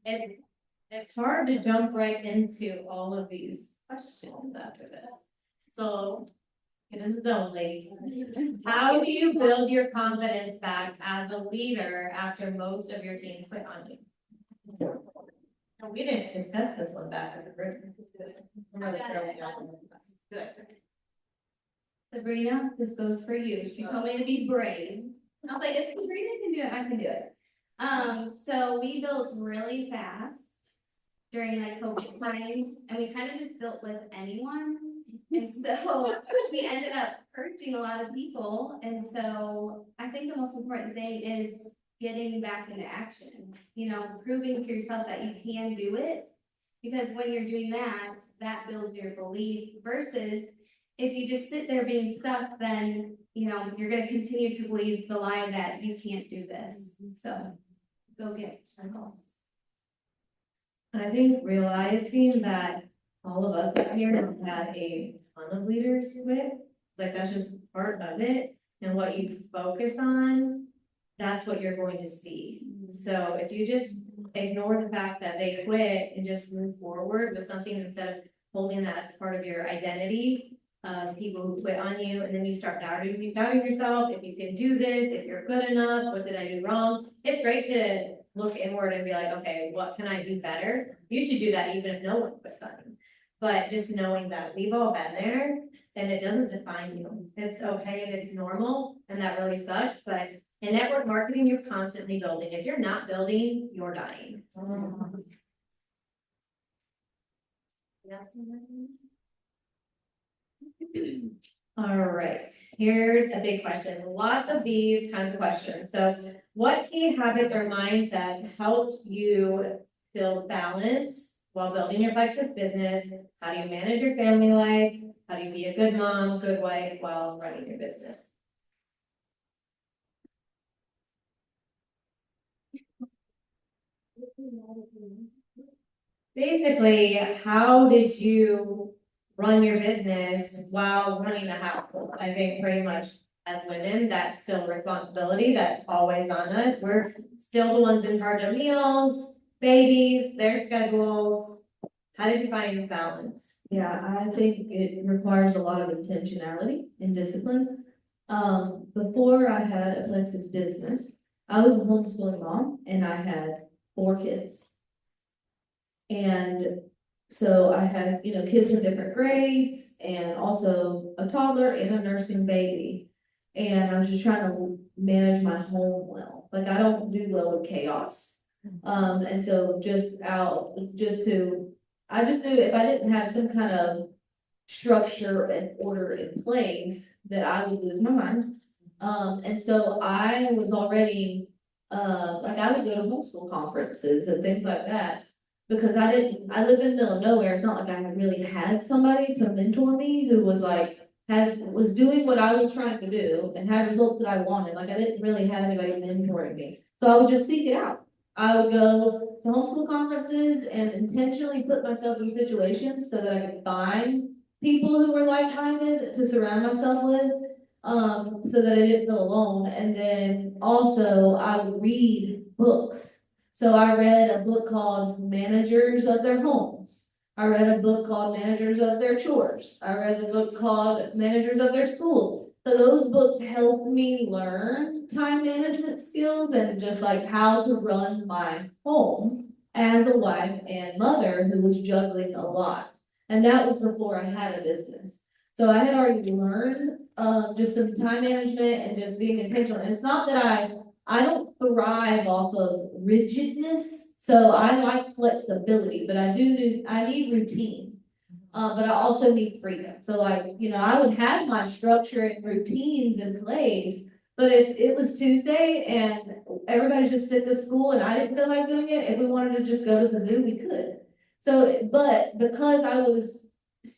It's, it's hard to jump right into all of these questions after this. So, get in the zone, ladies. How do you build your confidence back as a leader after most of your team quit on you? No, we didn't discuss this one back in the group. Good. Sabrina, this goes for you. She told me to be brave. I was like, if Sabrina can do it, I can do it. So we built really fast during like COVID times, and we kind of just built with anyone. And so we ended up hurting a lot of people. And so I think the most important thing is getting back into action, you know, proving to yourself that you can do it. Because when you're doing that, that builds your belief versus if you just sit there being stuck, then, you know, you're going to continue to believe the lie that you can't do this. So go get results. I think realizing that all of us up here have had a ton of leaders quit, like that's just part of it. And what you focus on, that's what you're going to see. So if you just ignore the fact that they quit and just move forward with something instead of holding that as part of your identity, people who quit on you, and then you start doubting yourself, if you can do this, if you're good enough, what did I do wrong? It's great to look inward and be like, okay, what can I do better? You should do that even if no one quits on you. But just knowing that we've all been there, and it doesn't define you. It's okay and it's normal, and that really sucks, but in network marketing, you're constantly building. If you're not building, you're dying. All right, here's a big question. Lots of these kinds of questions. So what key habits or mindset helped you build balance while building your Plexus business? How do you manage your family life? How do you be a good mom, good wife while running your business? Basically, how did you run your business while running a household? I think pretty much as women, that's still a responsibility that's always on us. We're still the ones in charge of meals, babies, their schedules. How did you find balance? Yeah, I think it requires a lot of intentionality and discipline. Before I had a Plexus business, I was a homeschooling mom and I had 4 kids. And so I had, you know, kids in different grades and also a toddler and a nursing baby. And I was just trying to manage my home well. Like I don't do well with chaos. And so I just knew if I didn't have some kind of structure and order in place, that I would lose my mind. And so I was already, like I would go to homeschool conferences and things like that. Because I live in the middle of nowhere, it's not like I really had somebody to mentor me who was like, was doing what I was trying to do and had results that I wanted, like I didn't really have anybody mentoring me. So I would just seek it out. I would go to homeschool conferences and intentionally put myself in situations so that I could find people who were like-minded to surround myself with, so that I didn't feel alone. And then also I would read books. So I read a book called Managers of Their Homes. I read a book called Managers of Their Chores. I read a book called Managers of Their Schools. So those books helped me learn time management skills and just like how to run my home as a wife and mother who was juggling a lot. And that was before I had a business. So I had already learned just some time management and just being intentional. And it's not that I don't thrive off of rigidness, so I like flexibility, but I need routine. But I also need freedom. So like, you know, I would have my structure and routines in place, but if it was Tuesday and everybody's just sitting at school and I didn't feel like doing it, if we wanted to just go to the zoo, we could. So, but because I was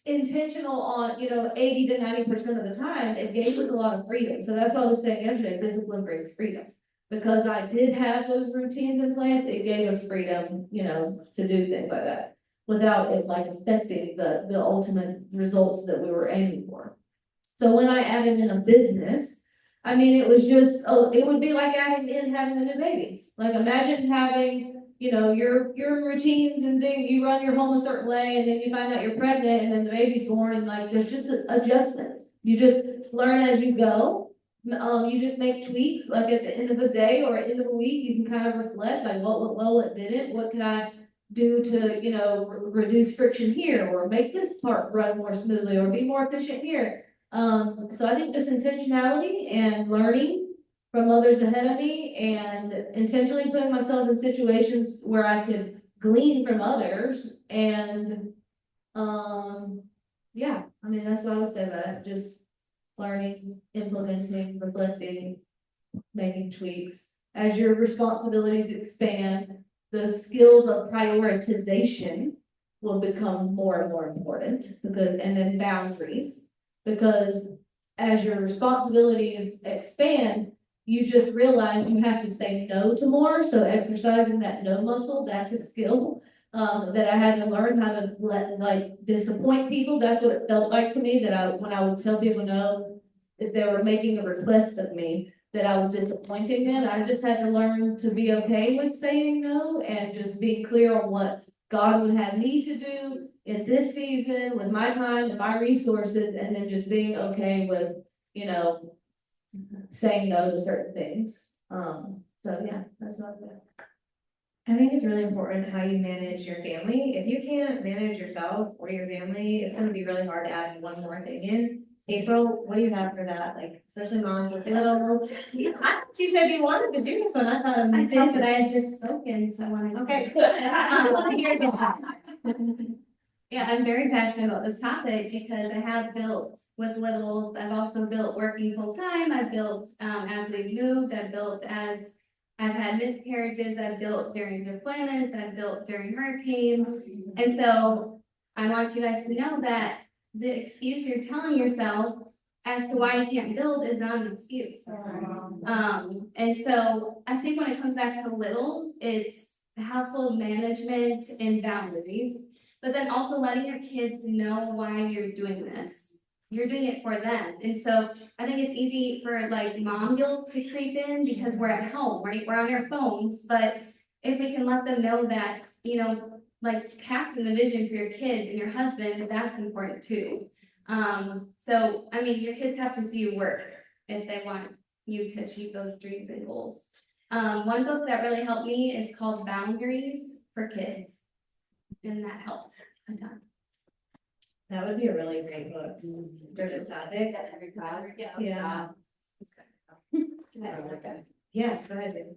intentional on, you know, 80 to 90% of the time, it gave us a lot of freedom. So that's what I was saying yesterday, discipline brings freedom. Because I did have those routines in place, it gave us freedom, you know, to do things like that. without it like affecting the ultimate results that we were aiming for. So when I added in a business, I mean, it was just, oh, it would be like adding in having a new baby. Like imagine having, you know, your routines and things, you run your home a certain way and then you find out you're pregnant and then the baby's born and like, there's just adjustments. You just learn as you go. You just make tweaks, like at the end of the day or at the end of the week, you can kind of reflect, like what went well, what didn't, what can I do to, you know, reduce friction here, or make this part run more smoothly, or be more efficient here. So I think just intentionality and learning from others ahead of me and intentionally putting myself in situations where I could glean from others and, yeah, I mean, that's what I would say about it, just learning, implementing, reflecting, making tweaks. As your responsibilities expand, the skills of prioritization will become more and more important because, and then boundaries. Because as your responsibilities expand, you just realize you have to say no to more. So exercising that no muscle, that's a skill that I had to learn how to like disappoint people. That's what it felt like to me, that when I would tell people no, if they were making a request of me, that I was disappointing them. I just had to learn to be okay with saying no and just being clear on what God would have me to do in this season with my time and my resources, and then just being okay with, you know, saying no to certain things. So yeah, that's what I said. I think it's really important how you manage your family. If you can't manage yourself or your family, it's gonna be really hard to add one more thing in. April, what do you have for that? Like, especially moms with littles? I thought you said you wanted to do this one. I thought I you did, did, but I had just spoken, so I wanted to. Okay. Here we go. Yeah, I'm very passionate about this topic because I have built with littles. I've also built working full time. I've built as we've moved. I've built as I've had miscarriages. I've built during deployments. I've built during hurricanes. And so I want you guys to know that the excuse you're telling yourself as to why you can't build is not an excuse. And so I think when it comes back to littles, it's household management and boundaries. But then also letting your kids know why you're doing this. You're doing it for them. And so I think it's easy for like mom guilt to creep in because we're at home, right? We're on our phones. But if we can let them know that, you know, like casting the vision for your kids and your husband, that's important too. So I mean, your kids have to see you work if they want you to achieve those dreams and goals. One book that really helped me is called Boundaries for Kids. And that helped a ton. That would be a really great book. For this topic. Yeah. Yeah, go ahead. Liz.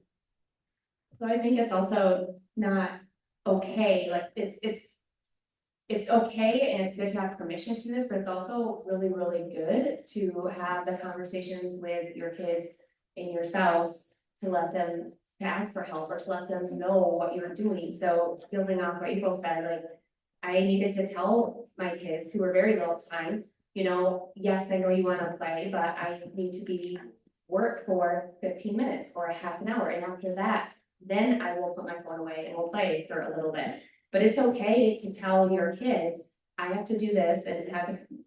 So I think it's also not okay, like it's okay and it's good to have permission to do this, but it's also really, really good to have the conversations with your kids and your spouse to let them, to ask for help or to let them know what you're doing. So building off what April said, like I needed to tell my kids who were very little at the time, you know, yes, I know you want to play, but I need to be work for 15 minutes or a half an hour. And after that, then I will put my phone away and we'll play for a little bit. But it's okay to tell your kids, I have to do this and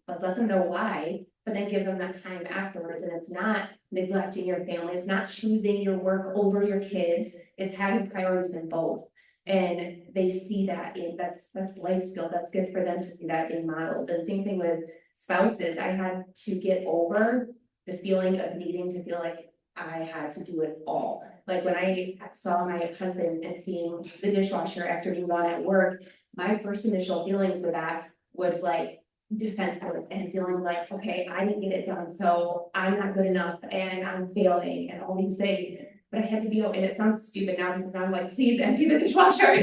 let them know why, but then give them that time afterwards. And it's not neglecting your family. It's not choosing your work over your kids. It's having priorities in both. And they see that that's life skills. That's good for them to see that being modeled. And same thing with spouses. I had to get over the feeling of needing to feel like I had to do it all. Like when I saw my husband emptying the dishwasher after being gone at work, my first initial feelings with that was like defensive and feeling like, okay, I didn't get it done, so I'm not good enough and I'm failing and all these things. But I had to be, and it sounds stupid now because I'm like, please empty the dishwasher.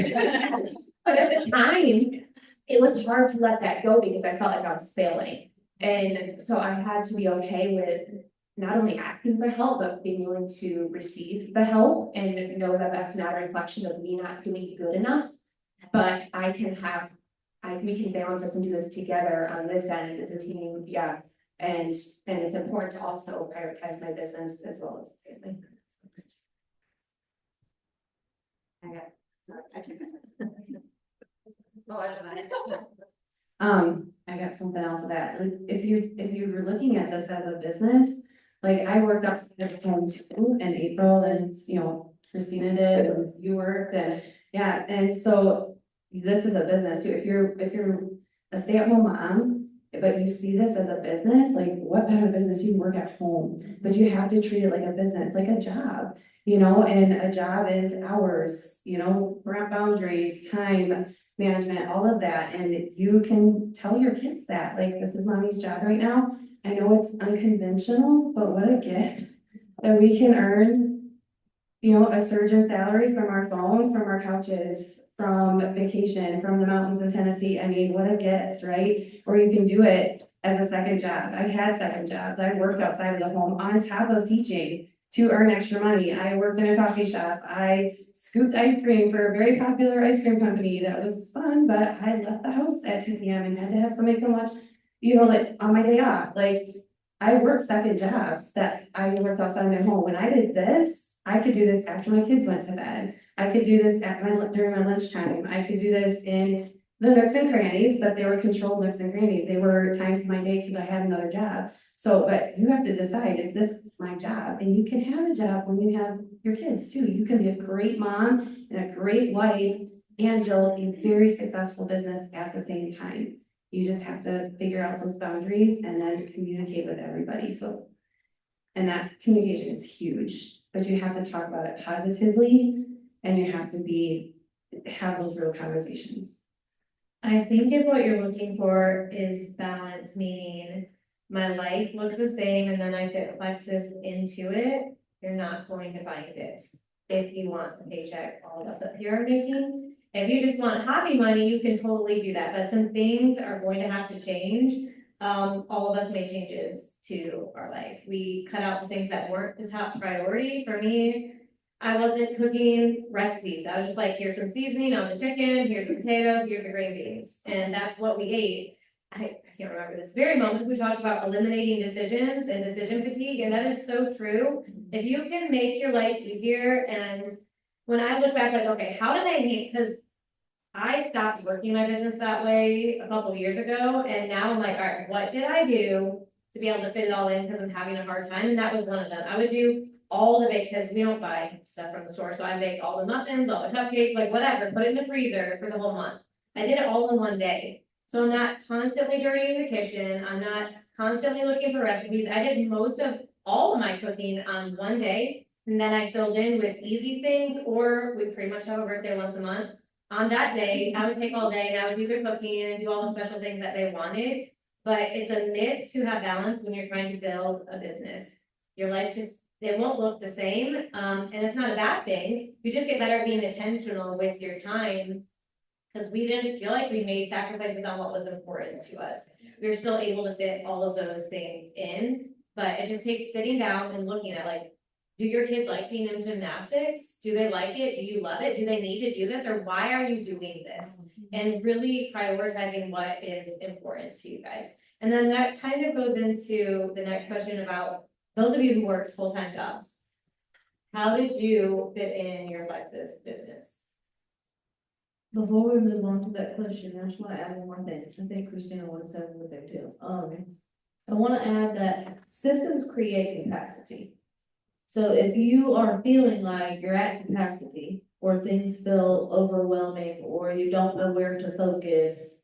But at the time, it was hard to let that go because I felt like I was failing. And so I had to be okay with not only asking for help, but being willing to receive the help and know that that's not a reflection of me not doing good enough. But we can balance this and do this together on this end as a team, yeah. And it's important to also prioritize my business as well as family. I got something else of that, like, if you were looking at this as a business, like, I worked outside of home too in April, and, Christina did, and you worked, and, yeah, and so this is a business too, if you're a stay-at-home mom, but you see this as a business, like, what better business, you can work at home, but you have to treat it like a business, like a job, and a job is hours, boundaries, time management, all of that, and you can tell your kids that, like, this is mommy's job right now. I know it's unconventional, but what a gift that we can earn, a surge in salary from our phone, from our couches, from vacation, from the mountains of Tennessee. I mean, what a gift, right? Or you can do it as a second job. I had second jobs. I worked outside of the home on top of teaching to earn extra money. I worked in a coffee shop. I scooped ice cream for a very popular ice cream company. That was fun, but I left the house at 2 p.m. and had to have somebody come watch, like, on my day off. Like, I worked second jobs that I worked outside my home. When I did this, I could do this after my kids went to bed. I could do this during my lunchtime. I could do this in the nooks and crannies, but they were controlled nooks and crannies. They were times of my day because I had another job. So, but you have to decide, is this my job? And you can have a job when you have your kids too. You can be a great mom and a great wife and build a very successful business at the same time. You just have to figure out those boundaries and then communicate with everybody. So, and that communication is huge, but you have to talk about it positively and you have to have those real conversations. I think if what you're looking for is balance, meaning my life looks the same and then I fit flexes into it, you're not going to find it. If you want the paycheck all of us up here are making, if you just want hobby money, you can totally do that, but some things are going to have to change. All of us made changes to our life. We cut out the things that weren't the top priority. For me, I wasn't cooking recipes. I was just like, here's some seasoning on the chicken, here's the potatoes, here's the green beans. And that's what we ate. I can't remember this very moment, we talked about eliminating decisions and decision fatigue, and that is so true. If you can make your life easier, and when I look back, like, okay, how did I hate, because I stopped working my business that way a couple of years ago, and now I'm like, all right, what did I do to be able to fit it all in, because I'm having a hard time, and that was one of them. I would do all the bake, because we don't buy stuff from the store, so I make all the muffins, all the cupcakes, like whatever, put it in the freezer for the whole month. I did it all in one day. So I'm not constantly dirtying the kitchen, I'm not constantly looking for recipes. I did most of all of my cooking on one day, and then I filled in with easy things, or we pretty much have a birthday once a month. On that day, I would take all day and I would do the cooking and do all the special things that they wanted. But it's a myth to have balance when you're trying to build a business. Your life it won't look the same, and it's not a bad thing. You just get better at being intentional with your time, because we didn't feel like we made sacrifices on what was important to us. We were still able to fit all of those things in, but it just takes sitting down and looking at, like, do your kids like being in gymnastics? Do they like it? Do you love it? Do they need to do this? Or why are you doing this? And really prioritizing what is important to you guys. And then that kind of goes into the next question about those of you who work full-time jobs. How did you fit in your Flexus business? Before we move on to that question, I just want to add one more thing. I think Christina wants to say what they do. I want to add that systems create capacity. So if you are feeling like you're at capacity, or things feel overwhelming, or you don't know where to focus,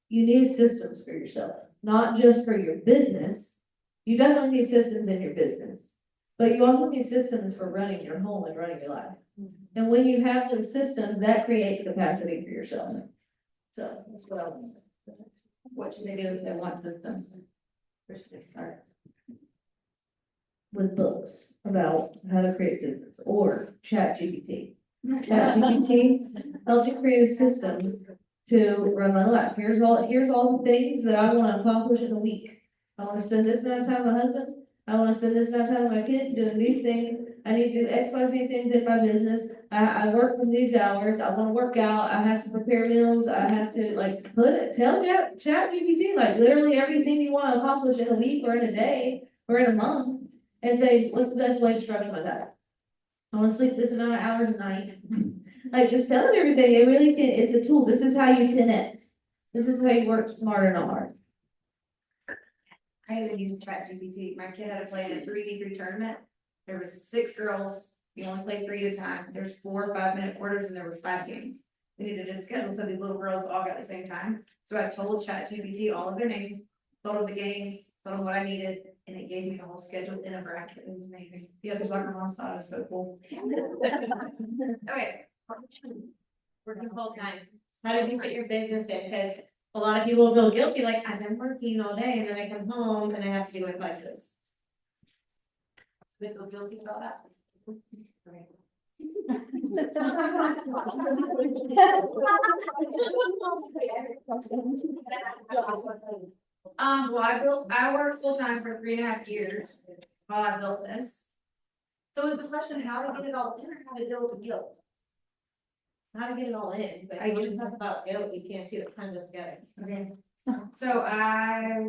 you need systems for yourself, not just for your business. You definitely need systems in your business, but you also need systems for running your home and running your life. And when you have those systems, that creates capacity for yourself. So that's what I want to say. What should they do if they want systems? Where should they start? With books about how to create systems, or ChatGPT. ChatGPT helps you create systems to run my life. Here's all the things that I want to accomplish in a week. I want to spend this amount of time with my husband. I want to spend this amount of time with my kids doing these things. I need to do X, Y, Z things in my business. I work from these hours. I want to work out. I have to prepare meals. I have to tell ChatGPT like literally everything you want to accomplish in a week or in a day or in a month, and say, what's the best way to structure my life? I want to sleep this amount of hours a night. Like, just tell them everything, it really can, it's a tool, this is how you 10X. This is how you work smarter, not hard. I even used ChatGPT. My kid had to play in a 3v3 tournament. There was 6 girls. You only play 3 at a time. There's 4 or 5 minute quarters and there were 5 games. They needed to schedule so these little girls all got the same time. So I told ChatGPT all of their names, told them the games, told them what I needed, and it gave me the whole schedule in a bracket. It was amazing. The other soccer moms thought it was so cool. Okay. Working full time. How did you fit your business in? Because a lot of people feel guilty, like I've been working all day and then I come home and I have to do it like this. They feel guilty about that? Okay. Well, I worked full time for 3.5 years while I built this. So is the question how to get it all in or how to deal with the guilt? How to get it all in, but I when get you talk about guilt, you can't do it kind of together. Okay. So I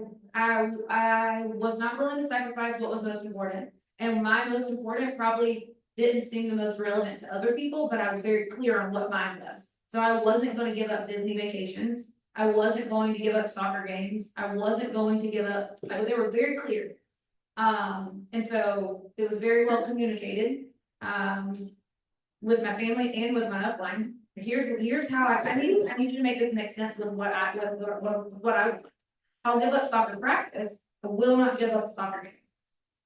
was not willing to sacrifice what was most important. And my most important probably didn't seem the most relevant to other people, but I was very clear on what mine was. So I wasn't gonna give up Disney vacations. I wasn't going to give up soccer games. I wasn't going to give up, they were very clear. And so it was very well communicated, with my family and with my upline. Here's how I need you to make this make sense with what I'll give up soccer practice, I will not give up soccer game.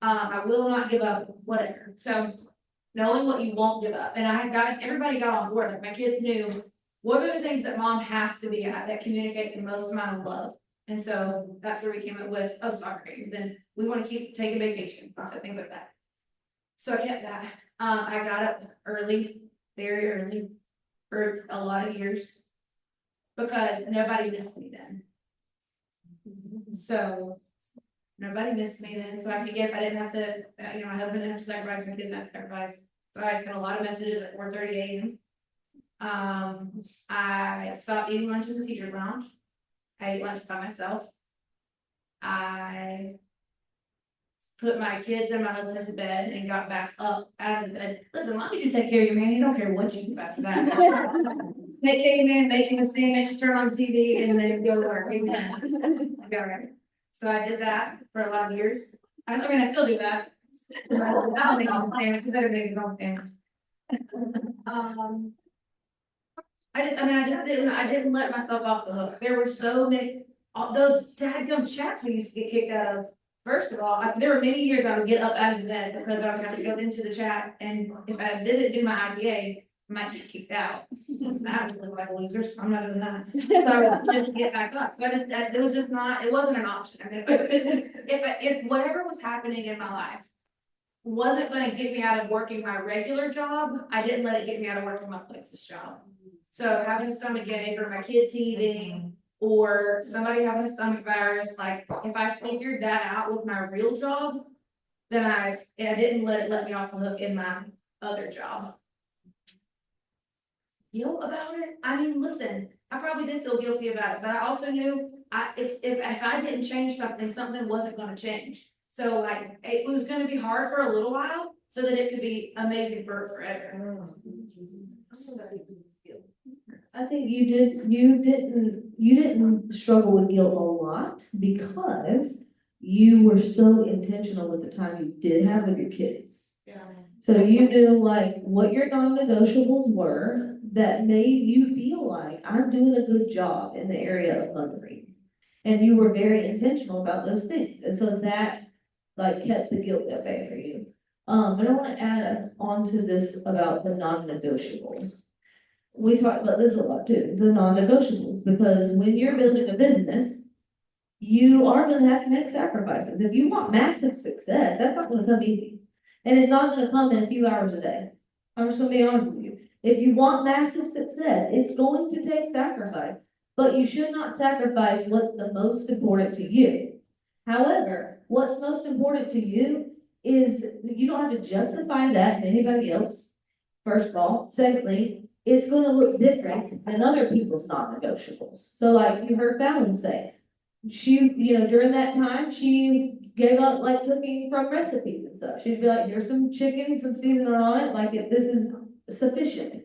I will not give up whatever, so knowing what you won't give up, and everybody got on board, like my kids knew. What are the things that mom has to be at that communicate the most amount of love? And so that's where we came up with, soccer games, and we wanna keep taking vacation, things like that. So I kept that, I got up early, very early, for a lot of years. Because nobody missed me then. So, nobody missed me then, so I could I didn't have to, my husband didn't have to sacrifice, my kids didn't have to sacrifice. So I sent a lot of messages at 4:30 AM. I stopped eating lunch in the teacher's lounge. I ate lunch by myself. I put my kids and my husband to bed and got back up out of the bed. Listen, as long as you take care of your man, you don't care what you do after that. Take care of your man, make him a sandwich, turn on TV, and then go to work. Amen. Okay, all right. So I did that for a lot of years. I mean, I still do that. I don't make all the sandwich, you better make your own sandwich. I didn't let myself off the hook. There were so many, all those dadgum chats we used to get kicked out of. First of all, there were many years I would get up out of bed because I would have to go into the chat, and if I didn't do my IPA, I might get kicked out. I would look like losers, I'm not doing that. So I would just get back up, but it was just not, it wasn't an option. I mean, if whatever was happening in my life wasn't gonna get me out of working my regular job, I didn't let it get me out of working my Plexus job. So having a stomach ache or my kid teething, or somebody having a stomach virus, like, if I figured that out with my real job, then I didn't let me off the hook in my other job. Guilt about it? I mean, listen, I probably did feel guilty about it, but I also knew if I didn't change something, something wasn't gonna change. So like, it was gonna be hard for a little while, so that it could be amazing for forever. I think you didn't struggle with guilt a lot because you were so intentional with the time you did have with your kids. Yeah. So you knew like what your non-negotiables were that made you feel like I'm doing a good job in the area of mothering. And you were very intentional about those things. And so that like kept the guilt at bay for you. But I want to add on to this about the non-negotiables. We talked about this a lot too, the non-negotiables, because when you're building a business, you are gonna have to make sacrifices. If you want massive success, that's not gonna come easy. And it's not gonna come in a few hours a day. I'm just gonna be honest with you. If you want massive success, it's going to take sacrifice, but you should not sacrifice what's the most important to you. However, what's most important to you is you don't have to justify that to anybody else, first of all. Secondly, it's gonna look different than other people's non-negotiables. So like you heard Fallon say, she, during that time, she gave up like cooking from recipes and stuff. She'd be like, here's some chicken, some seasoning on it, this is sufficient.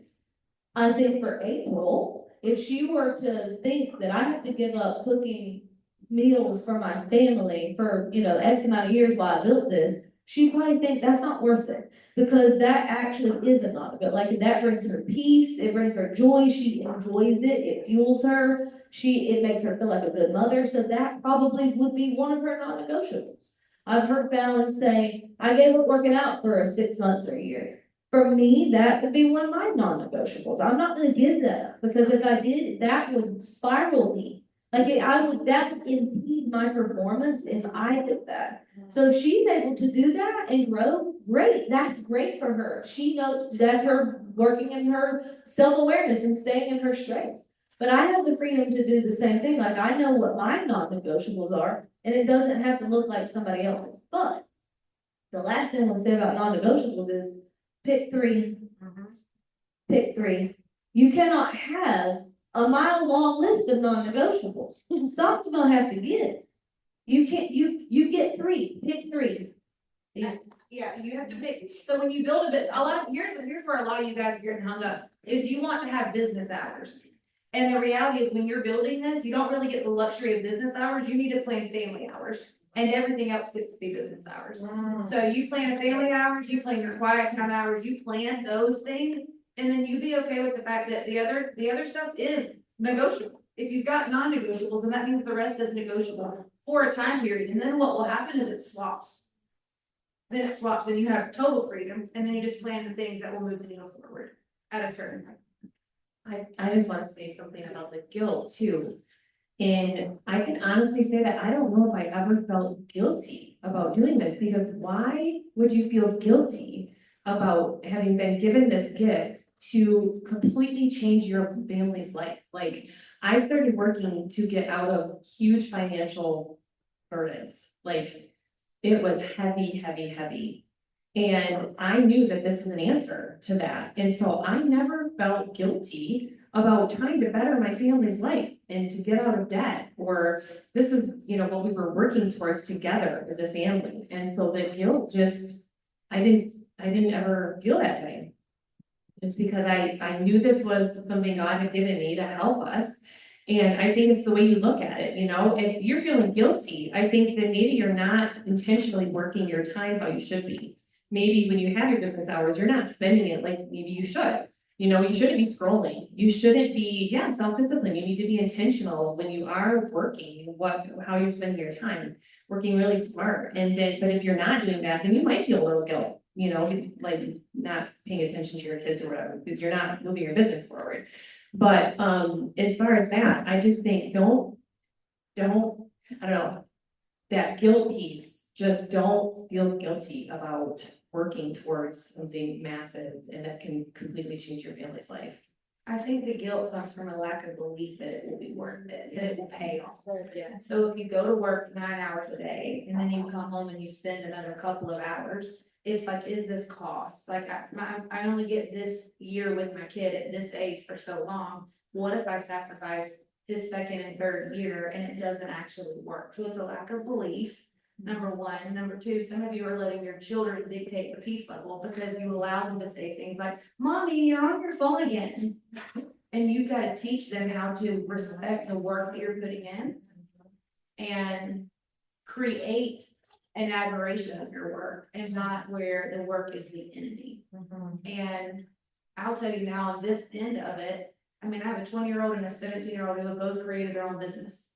I think for April, if she were to think that I have to give up cooking meals for my family for, X amount of years while I built this, she'd probably think that's not worth it. Because that actually is a non-negotiable, like, that brings her peace, it brings her joy, she enjoys it, it fuels her. It makes her feel like a good mother, so that probably would be one of her non-negotiables. I've heard Fallon say, I gave up working out for 6 months or a year. For me, that would be one of my non-negotiables. I'm not gonna give that up, because if I did, that would spiral me. Like, that would impede my performance if I did that. So if she's able to do that and grow, great, that's great for her. She knows that's her working in her self-awareness and staying in her strengths. But I have the freedom to do the same thing, like, I know what my non-negotiables are, and it doesn't have to look like somebody else's. But the last thing I'll say about non-negotiables is pick 3. Pick 3. You cannot have a mile-long list of non-negotiables. Something's gonna have to give. You can't, you get 3, pick 3. Yeah, you have to pick, so when you build here's where a lot of you guys are getting hung up, is you want to have business hours. And the reality is, when you're building this, you don't really get the luxury of business hours, you need to plan family hours. And everything else gets to be business hours. So you plan family hours, you plan your quiet time hours, you plan those things, and then you be okay with the fact that the other stuff is negotiable. If you've got non-negotiables, then that means the rest is negotiable for a time period, and then what will happen is it swaps. Then it swaps and you have total freedom, and then you just plan the things that will move the needle forward at a certain point. I just want to say something about the guilt too. And I can honestly say that I don't know if I ever felt guilty about doing this, because why would you feel guilty about having been given this gift to completely change your family's life? Like, I started working to get out of huge financial burdens. Like, it was heavy, heavy, heavy. And I knew that this was an answer to that. And so I never felt guilty about trying to better my family's life and to get out of debt, or this is, what we were working towards together as a family. And so the guilt I didn't ever feel that way. Just because I knew this was something God had given me to help us. And I think it's the way you look at it, if you're feeling guilty, I think that maybe you're not intentionally working your time how you should be. Maybe when you have your business hours, you're not spending it like maybe you should. You shouldn't be scrolling. You shouldn't be, self-discipline. You need to be intentional when you are working, how you're spending your time, working really smart. But if you're not doing that, then you might feel a little guilt, like not paying attention to your kids or whatever, because you're not moving your business forward. But, as far as that, I just think I don't know, that guilt piece, just don't feel guilty about working towards something massive and that can completely change your family's life. I think the guilt comes from a lack of belief that it will be worth it, that it will pay off. So if you go to work 9 hours a day and then you come home and you spend another couple of hours, it's like, is this cost? Like, I only get this year with my kid at this age for so long. What if I sacrifice his second and third year and it doesn't actually work? So it's a lack of belief. Number 1. Number 2, some of you are letting your children dictate the peace level because you allow them to say things like, Mommy, you're on your phone again. And you've got to teach them how to respect the work that you're putting in and create an admiration of your work, and not where the work is the enemy. And I'll tell you now, on this end of it, I have a 20-year-old and a 17-year-old who have both created their own business.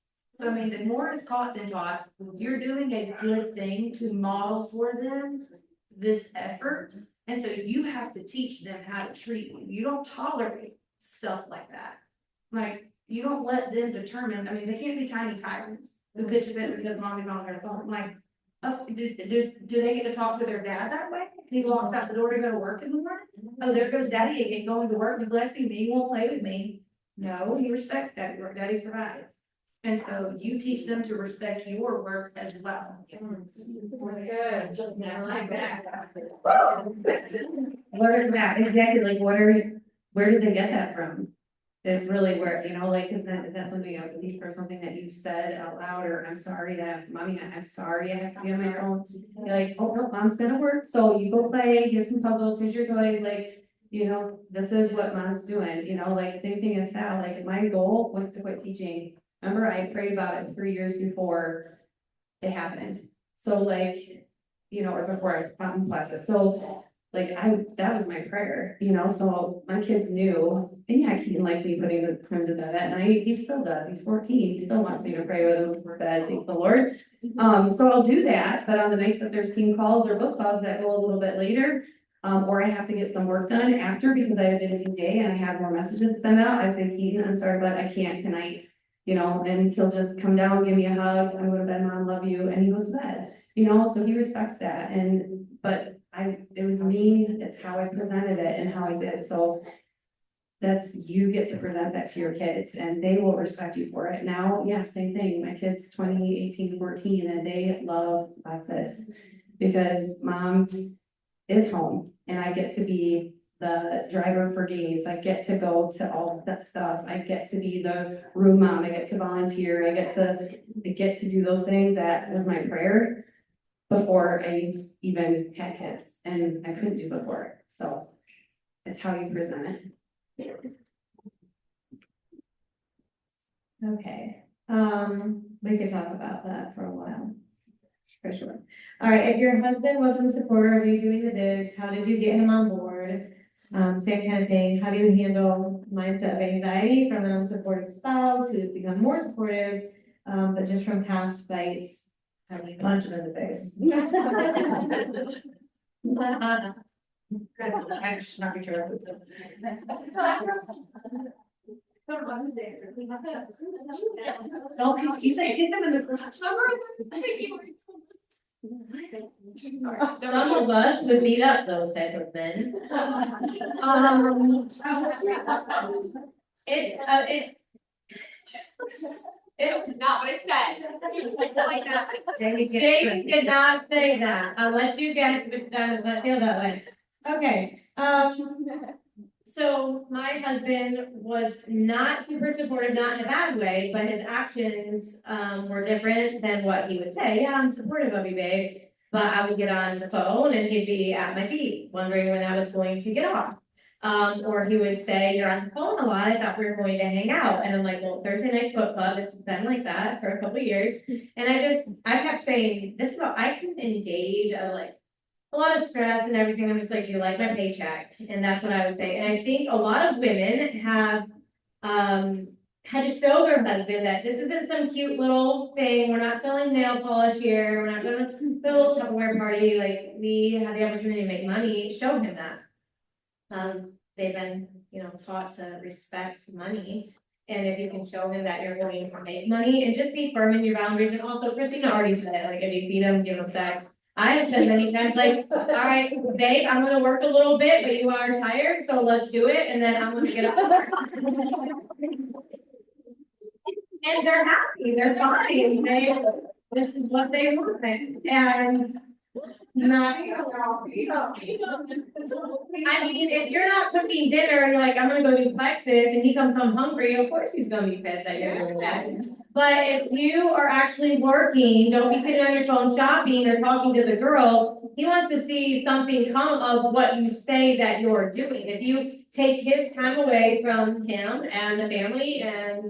So the more is caught than taught. You're doing a good thing to model for them this effort. And so you have to teach them how to treat you. You don't tolerate stuff like that. Like, you don't let them determine, they can't be tiny tyrants who pitch a fit because mommy's on their phone. Like, do they get to talk to their dad that way? He walks out the door to go to work in the morning. Oh, there goes daddy again, going to work, neglecting me, he won't play with me. No, he respects daddy work, daddy provides. And so you teach them to respect your work as well. What is that? Exactly, like, where did they get that from? Is really where, is that something else, or something that you said out loud, or I'm sorry that, Mommy, I'm sorry I have to be on my phone. You're like, oh, no, Mom's gonna work, so you go play, here's some puzzles, here's your toys, like, you know, this is what mom's doing, you know, like same thing as Sal, like my goal was to quit teaching. Remember, I prayed about it 3 years before it happened. So like, you know, or before I found classes, so like that was my prayer, you know, so my kids knew. And yeah, Keaton liked me putting him to bed at night, he still does, he's 14, he still wants me to pray with him before bed, thank the Lord. So I'll do that, but on the nights that there's team calls or book clubs that go a little bit later, or I have to get some work done after because I have a busy day and I have more messages to send out, I say, Keaton, I'm sorry, but I can't tonight. You know, and he'll just come down, give me a hug, I'm going to bed, mom, love you, and he goes to bed, you know, so he respects that, but it was me, it's how I presented it and how I did, so. You get to present that to your kids and they will respect you for it. Now, yeah, same thing, my kids 20, 18, 14, and they love classes. Because mom is home and I get to be the driver for games, I get to go to all of that stuff, I get to be the room mom, I get to volunteer, I get to do those things. That was my prayer before I even had kids, and I couldn't do before, so it's how you present it. Okay, we could talk about that for a while. For sure. All right, if your husband wasn't a supporter of you doing the biz, how did you get him on board? Same kind of thing, how do you handle mindset of anxiety from an unsupportive spouse who's become more supportive, but just from past fights? How do you punch him in the face? I should not be true. Don't you say hit them in the garage. Some of us would beat up those type of men. It's not what it said. Jamie did not say that. I'll let you guys, feel that way. Okay, so my husband was not super supportive, not in a bad way, but his actions, were different than what he would say. Yeah, I'm supportive of you, babe. But I would get on the phone and he'd be at my feet, wondering when I was going to get off. Or he would say, you're on the phone a lot, I thought we were going to hang out. And I'm like, well, Thursday night's book club, it's been like that for a couple of years. And I kept saying, this is what I can engage, like, a lot of stress and everything. I'm just like, do you like my paycheck? And that's what I would say. And I think a lot of women have, had to show their husband that this isn't some cute little thing. We're not selling nail polish here. We're not going to build a Tupperware party. Like, we have the opportunity to make money. Show him that. They've been, taught to respect money. And if you can show him that you're going to make money and just be firm in your boundaries. And also, Christina already said it, like, if you feed him, give him sex. I have said many times, like, all right, babe, I'm gonna work a little bit, but you are tired, so let's do it, and then I'm gonna get up. And they're happy, they're fine, this is what they want, and not. I mean, if you're not cooking dinner and you're like, I'm gonna go do plexus, and he comes home hungry, of course he's gonna be pissed that you're doing that. But if you are actually working, don't be sitting on your phone shopping or talking to the girls. He wants to see something come of what you say that you're doing. If you take his time away from him and the family and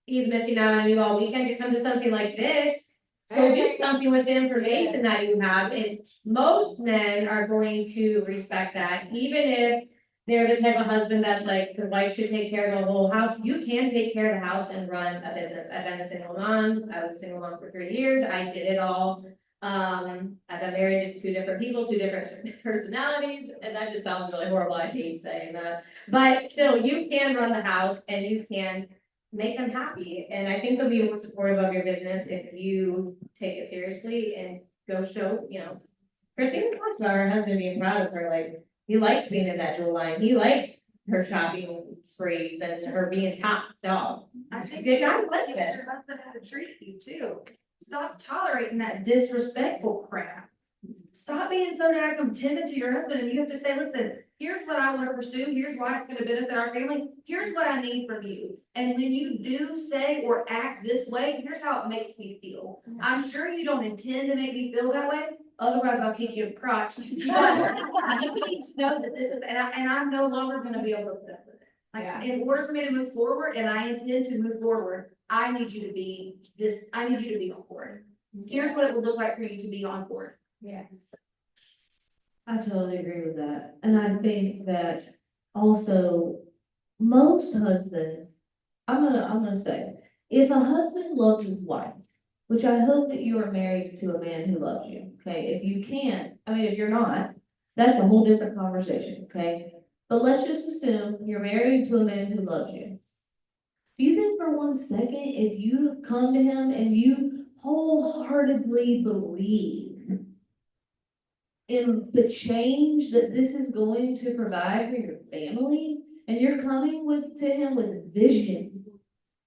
he's missing out on you all weekend to come to something like this, go do something with the information that you have. And most men are going to respect that, even if they're the type of husband that's like, the wife should take care of the whole house. You can take care of the house and run a business. I've been a single mom. I was a single mom for 3 years. I did it all. I've been married to 2 different people, 2 different personalities, and that just sounds really horrible. I hate saying that. But still, you can run the house and you can make them happy. And I think they'll be more supportive of your business if you take it seriously and go show, Christina's talked about her husband being proud of her, like, he likes being in that jewel line. He likes her shopping sprees and her being top dog. I think Good job, that's what your husband had to treat you too. Stop tolerating that disrespectful crap. Stop being so daggum timid to your husband, and you have to say, listen, here's what I want to pursue, here's why it's gonna benefit our family, here's what I need from you. And when you do say or act this way, here's how it makes me feel. I'm sure you don't intend to make me feel that way, otherwise I'll kick you in the crotch. But you need to know that this is, and I'm no longer gonna be able to put up with it. Like, in order for me to move forward, and I intend to move forward, I need you to be I need you to be on board. Here's what it would look like for you to be on board. Yes. I totally agree with that, and I think that also, most husbands, I'm gonna say, if a husband loves his wife, which I hope that you are married to a man who loves you, okay? If you can't, I mean, if you're not, that's a whole different conversation, okay? But let's just assume you're married to a man who loves you. Do you think for one second, if you come to him and you wholeheartedly believe in the change that this is going to provide for your family, and you're coming to him with vision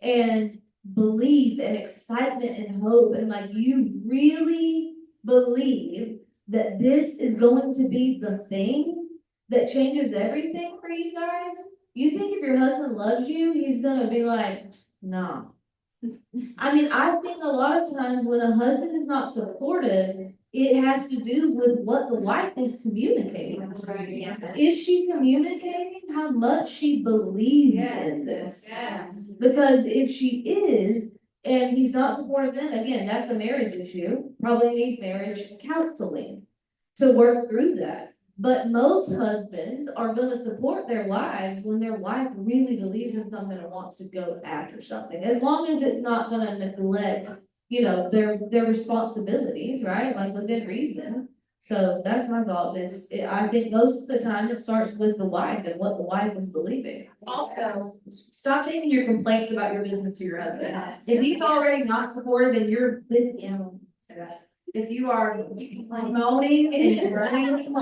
and belief and excitement and hope, and like you really believe that this is going to be the thing that changes everything for you guys, you think if your husband loves you, he's gonna be like, nah. I mean, I think a lot of times when a husband is not supportive, it has to do with what the wife is communicating. Is she communicating how much she believes in this? Yes. Because if she is, and he's not supportive, then again, that's a marriage issue, probably need marriage counseling to work through that. But most husbands are gonna support their wives when their wife really believes in something and wants to go after something, as long as it's not gonna neglect, their responsibilities, right, like within reason. So that's my thought, I think most of the time it starts with the wife and what the wife is believing. Also, stop taking your complaints about your business to your husband. If he's already not supportive and you're, if you are moaning and running,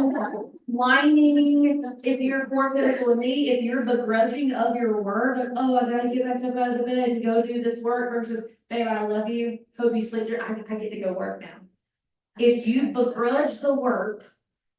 whining, if you're more physical with me, if you're begrudging of your work, like, oh, I gotta get back up out of the bed and go do this work versus, babe, I love you, hope you sleep, I get to go work now. If you begrudge the work,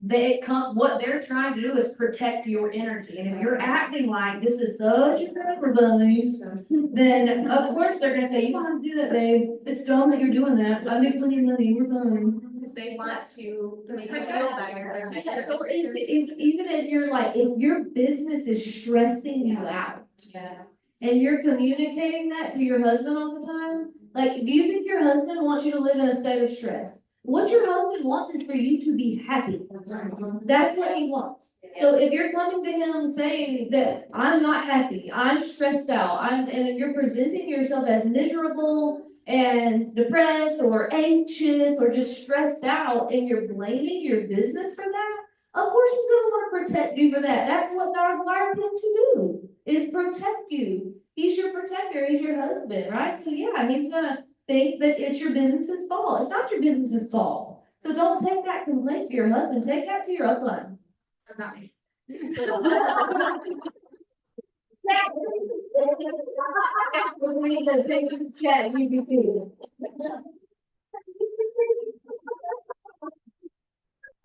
what they're trying to do is protect your energy, and if you're acting like this is such a good for bunnies, then of course they're gonna say, you don't have to do that, babe, it's dumb that you're doing that, I make plenty of money, we're fine. They want to make you Yeah. feel better. Yeah, so even if you're like, if your business is stressing you out, Yeah. and you're communicating that to your husband all the time, like, do you think your husband wants you to live in a state of stress? What your husband wants is for you to be happy. That's what he wants. So if you're coming to him saying that I'm not happy, I'm stressed out, and you're presenting yourself as miserable and depressed or anxious or just stressed out, and you're blaming your business for that, of course he's gonna want to protect you for that. That's what God wired him to do, is protect you. He's your protector, he's your husband, right? So yeah, he's gonna think that it's your business's fault. It's not your business's fault. So don't take that complaint to your husband, take that to your upline. Not me.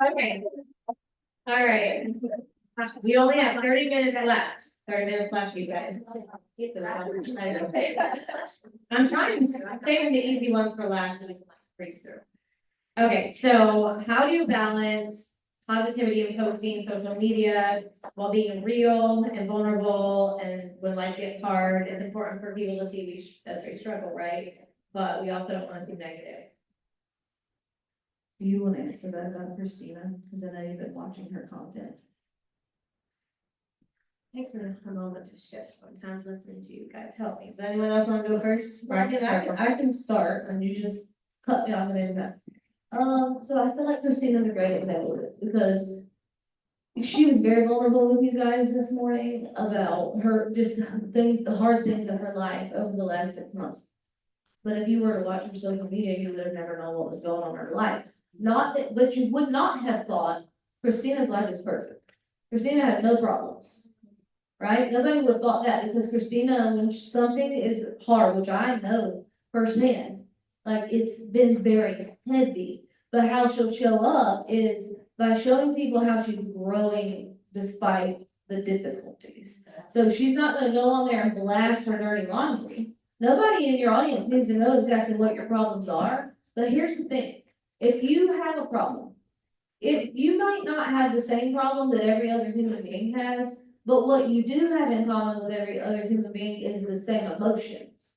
Okay. All right. We only have 30 minutes left. 30 minutes left, you guys. I'm trying to, I'm saving the easy ones for last so we can breeze through. Okay, so how do you balance positivity and posting social media while being real and vulnerable, and when life gets hard, it's important for people to see we struggle, right? But we also don't want to seem negative. Do you want to answer that about Christina? Because I know you've been watching her content. Takes me a moment to shift sometimes listening to you guys help me. Does anyone else want to go first? Or I can start. I can start, and you just cut me off and then so I feel like Christina's a great example of this, because she was very vulnerable with you guys this morning about her, just things, the hard things of her life over the last 6 months. But if you were to watch her social media, you would have never known what was going on in her life. Not that, but you would not have thought Christina's life is perfect. Christina has no problems. Right? Nobody would have thought that, because Christina, when something is hard, which I know firsthand, like it's been very heavy, but how she'll show up is by showing people how she's growing despite the difficulties. So she's not gonna go on there and blast her dirty laundry. Nobody in your audience needs to know exactly what your problems are, but here's the thing. If you have a problem if you might not have the same problem that every other human being has, but what you do have in common with every other human being is the same emotions.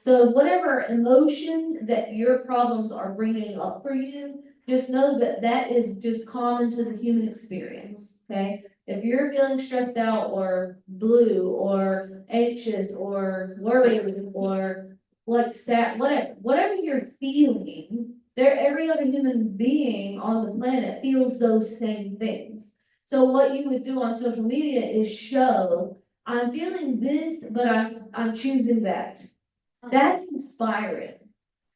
So whatever emotion that your problems are bringing up for you, just know that that is just common to the human experience, okay? If you're feeling stressed out or blue or anxious or worried or like sad, whatever you're feeling, every other human being on the planet feels those same things. So what you would do on social media is show, I'm feeling this, but I'm choosing that. That's inspiring.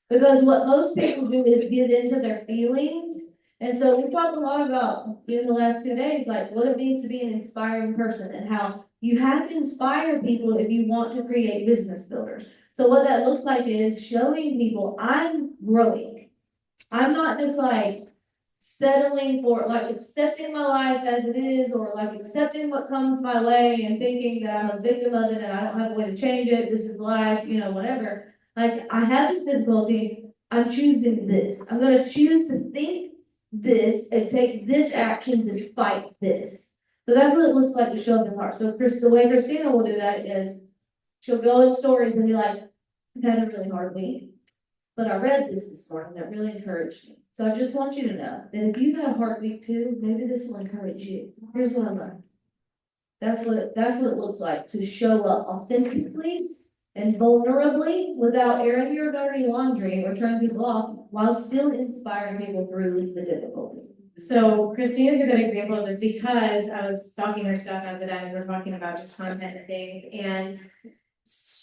Because what most people do is get into their feelings. And so we talked a lot about in the last 2 days, like what it means to be an inspiring person and how you have to inspire people if you want to create business builders. So what that looks like is showing people I'm growing. I'm not just like settling for, like accepting my life as it is, or like accepting what comes my way and thinking that I'm a victim of it and I don't have a way to change it, this is life, whatever. Like, I have this difficulty, I'm choosing this, I'm gonna choose to think this and take this action despite this. So that's what it looks like to show up in heart. So the way Christina will do that is, she'll go in stories and be like, I've had a really hard week, but I read this morning that really encouraged me. So I just want you to know that if you've had a hard week too, maybe this will encourage you. Here's what I learned. That's what it looks like to show up authentically and vulnerably without airing your dirty laundry or turning people off while still inspiring people through the difficulty. So Christina's a good example of this because I was stalking her stuff as the diamonds were talking about just content and things, and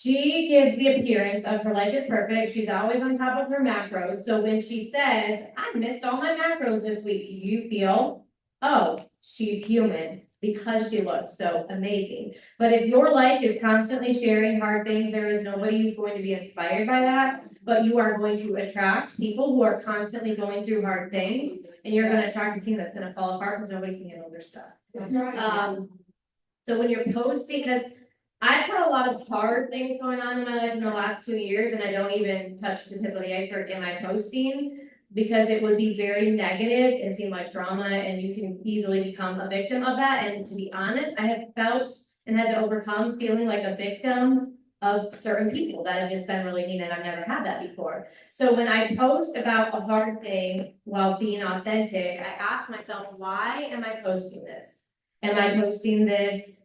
she gives the appearance of her life is perfect. She's always on top of her macros. So when she says, I missed all my macros this week, you feel, oh, she's human because she looks so amazing. But if your life is constantly sharing hard things, there is nobody who's going to be inspired by that, but you are going to attract people who are constantly going through hard things, and you're going to attract a team that's going to fall apart because nobody can handle their stuff. So when you're posting, because I've had a lot of hard things going on in my life in the last 2 years, and I don't even touch the tip of the iceberg in my posting because it would be very negative and seem like drama, and you can easily become a victim of that. And to be honest, I have felt and had to overcome feeling like a victim of certain people that have just been really mean, and I've never had that before. So when I post about a hard thing while being authentic, I ask myself, why am I posting this? Am I posting this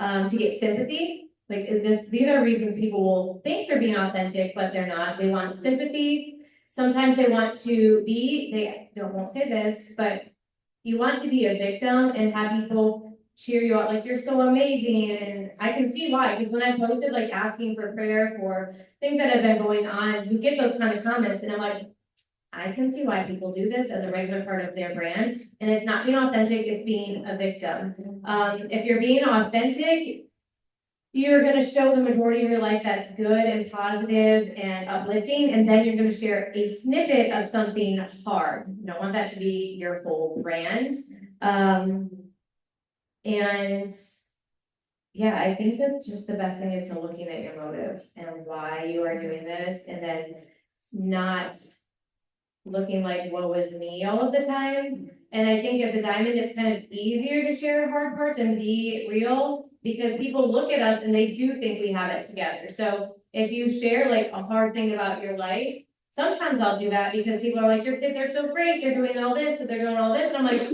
to get sympathy? Like these are reasons people will think they're being authentic, but they're not. They want sympathy. Sometimes they want to be, won't say this, but you want to be a victim and have people cheer you up, like you're so amazing. And I can see why, because when I posted like asking for prayer for things that have been going on, you get those kind of comments, and I'm like, I can see why people do this as a regular part of their brand, and it's not being authentic, it's being a victim. If you're being authentic, you're gonna show the majority of your life that's good and positive and uplifting, and then you're gonna share a snippet of something hard. You don't want that to be your whole brand. And yeah, I think that just the best thing is to looking at your motives and why you are doing this, and then not looking like woe is me all of the time. And I think as a diamond, it's kind of easier to share hard parts and be real because people look at us and they do think we have it together. So if you share like a hard thing about your life, sometimes I'll do that because people are like, your kids are so great, they're doing all this and they're doing all this. And I'm like,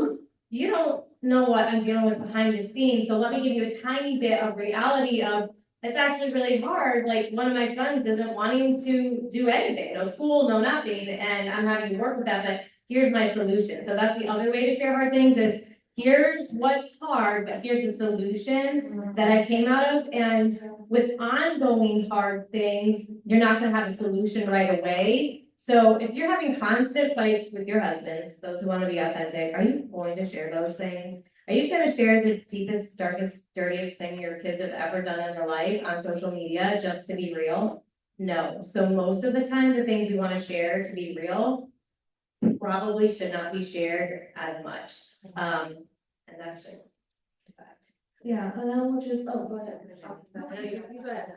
you don't know what I'm dealing with behind the scenes. So let me give you a tiny bit of reality of it's actually really hard. Like one of my sons isn't wanting to do anything, no school, no nothing. And I'm having to work with that, but here's my solution. So that's the other way to share hard things is here's what's hard, but here's the solution that I came out of. And with ongoing hard things, you're not gonna have a solution right away. So if you're having constant fights with your husbands, those who want to be authentic, are you going to share those things? Are you going to share the deepest, darkest, dirtiest thing your kids have ever done in their life on social media just to be real? No. So most of the time, the things you want to share to be real probably should not be shared as much. And that's just a fact. Yeah, and I will just, go ahead. You go ahead.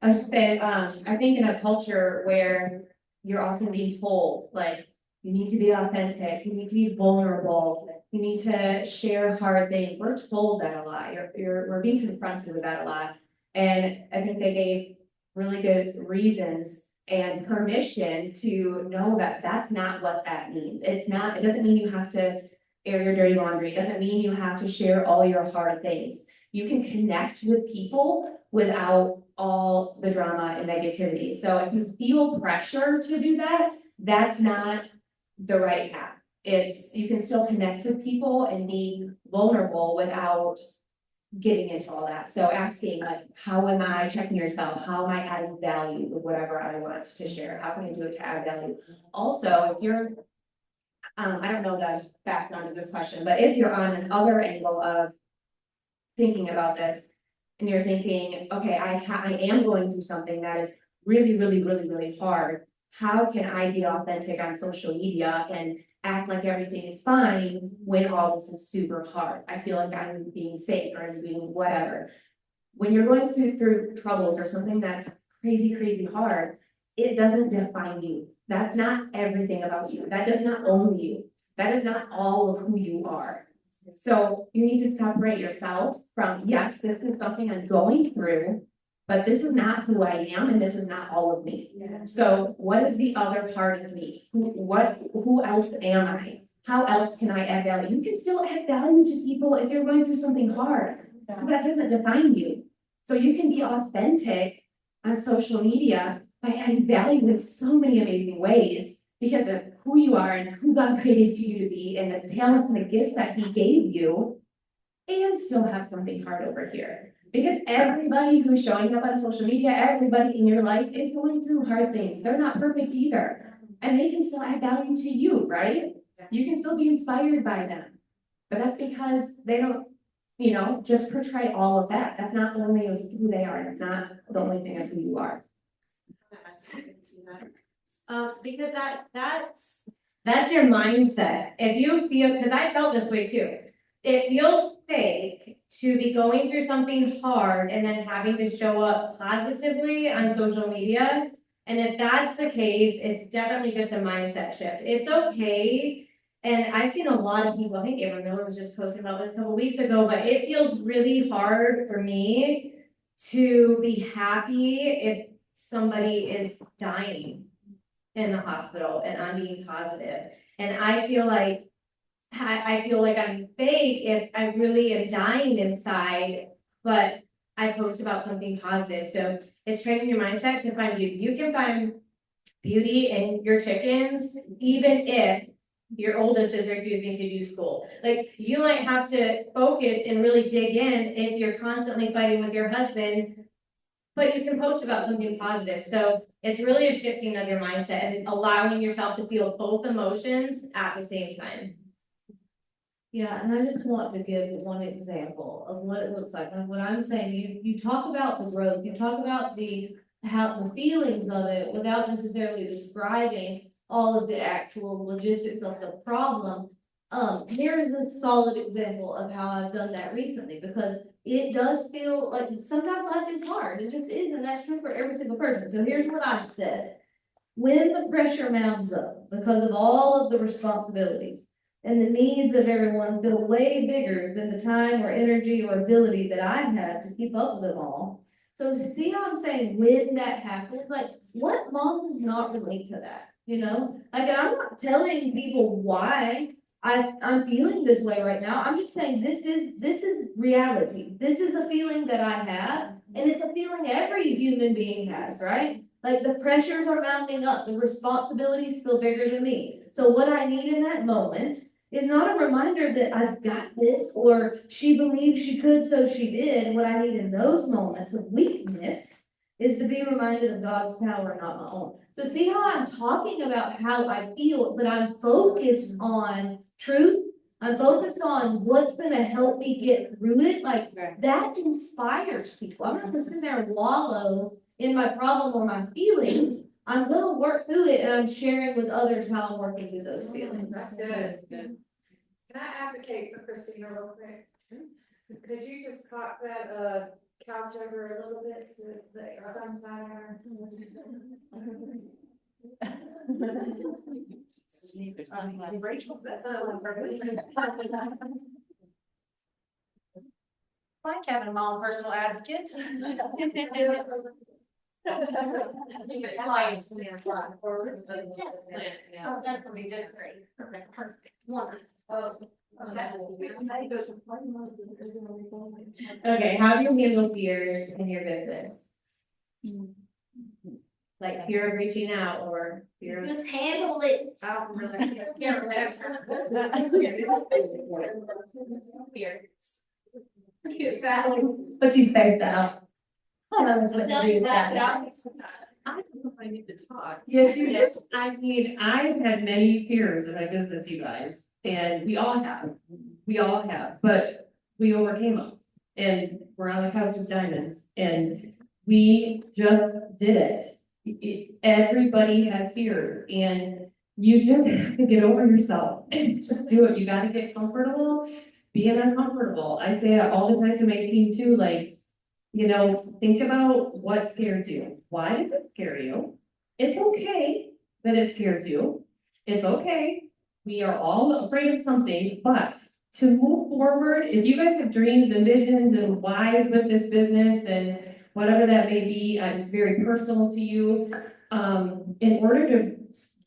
I was just saying, I think in a culture where you're often being told, like, You need to be authentic, you need to be vulnerable, you need to share hard things. We're told that a lot, we're being confronted with that a lot. And I think they gave really good reasons and permission to know that that's not what that means. It doesn't mean you have to air your dirty laundry, it doesn't mean you have to share all your hard things. You can connect with people without all the drama and negativity. So if you feel pressure to do that, that's not the right path. You can still connect with people and be vulnerable without getting into all that. So asking like, how am I checking yourself? How am I adding value with whatever I want to share? How can I do it to add value? Also, if you're, I don't know the background of this question, but if you're on another angle of thinking about this and you're thinking, okay, I am going through something that is really, really, really, really hard. How can I be authentic on social media and act like everything is fine when all this is super hard? I feel like I'm being fake or I'm being whatever. When you're going through troubles or something that's crazy, crazy hard, it doesn't define you. That's not everything about you. That does not own you. That is not all of who you are. So you need to separate yourself from, yes, this is something I'm going through, but this is not who I am and this is not all of me. So what is the other part of me? Who else am I? How else can I add value? You can still add value to people if you're going through something hard, because that doesn't define you. So you can be authentic on social media by adding value in so many amazing ways because of who you are and who God created you to be and the talents and the gifts that He gave you, and still have something hard over here. Because everybody who's showing up on social media, everybody in your life is going through hard things. They're not perfect either. And they can still add value to you, right? You can still be inspired by them. But that's because they don't, just portray all of that. That's not only of who they are. That's not the only thing of who you are. Because that's your mindset. If you feel, because I felt this way too. It feels fake to be going through something hard and then having to show up positively on social media. And if that's the case, it's definitely just a mindset shift. It's okay. And I've seen a lot of people, I think Amber Miller was just posting about this a couple weeks ago, but it feels really hard for me to be happy if somebody is dying in the hospital and I'm being positive. And I feel like I'm fake if I really am dying inside, but I post about something positive. So it's training your mindset to find beauty. You can find beauty in your chickens, even if your oldest is refusing to do school. Like, you might have to focus and really dig in if you're constantly fighting with your husband, but you can post about something positive. So it's really a shifting of your mindset and allowing yourself to feel both emotions at the same time. Yeah, and I just want to give one example of what it looks like. And what I'm saying, you talk about the growth, you talk about the feelings of it without necessarily describing all of the actual logistics of the problem. Here is a solid example of how I've done that recently, because it does feel like sometimes life is hard. It just is, and that's true for every single person. So here's what I said. When the pressure mounts up because of all of the responsibilities, and the needs of everyone feel way bigger than the time or energy or ability that I have to keep up with them all. So see how I'm saying when that happens, like what mom does not relate to that, Like, and I'm not telling people why I'm feeling this way right now. I'm just saying this is reality. This is a feeling that I have, and it's a feeling every human being has, right? Like the pressures are mounting up, the responsibilities feel bigger than me. So what I need in that moment is not a reminder that I've got this or she believed she could, so she did. What I need in those moments of weakness is to be reminded of God's power, not my own. So see how I'm talking about how I feel, but I'm focused on truth. I'm focused on what's going to help me get through it. Like that inspires people. I'm not going to sit there and wallow in my problem or my feelings. I'm gonna work through it and I'm sharing with others how I'm working through those feelings. That's good. That's good. Can I advocate for Christina real quick? Could you just cock that couch over a little bit so that the sun's on her? Rachel, that's like having a mom personal advocate. Oh, that's gonna be just great. Perfect. Wonderful. Okay, how do you handle fears in your business? Like fear of reaching out or fear of. Just handle it. I don't really. Can't relax. But you spaced out. That's what it is. I don't know if I need to talk. Yes, you did. I mean, I've had many fears in my business, you guys, and we all have, but we overcame them. And we're on the couch as diamonds, and we just did it. Everybody has fears, and you just have to get over yourself and just do it. You gotta get comfortable being uncomfortable. I say that all the time to my team too, like, you know, think about what scares you. Why does it scare you? It's okay that it scares you. It's okay. We are all afraid of something, but to move forward, if you guys have dreams and visions and whys with this business and whatever that may be, it's very personal to you. In order to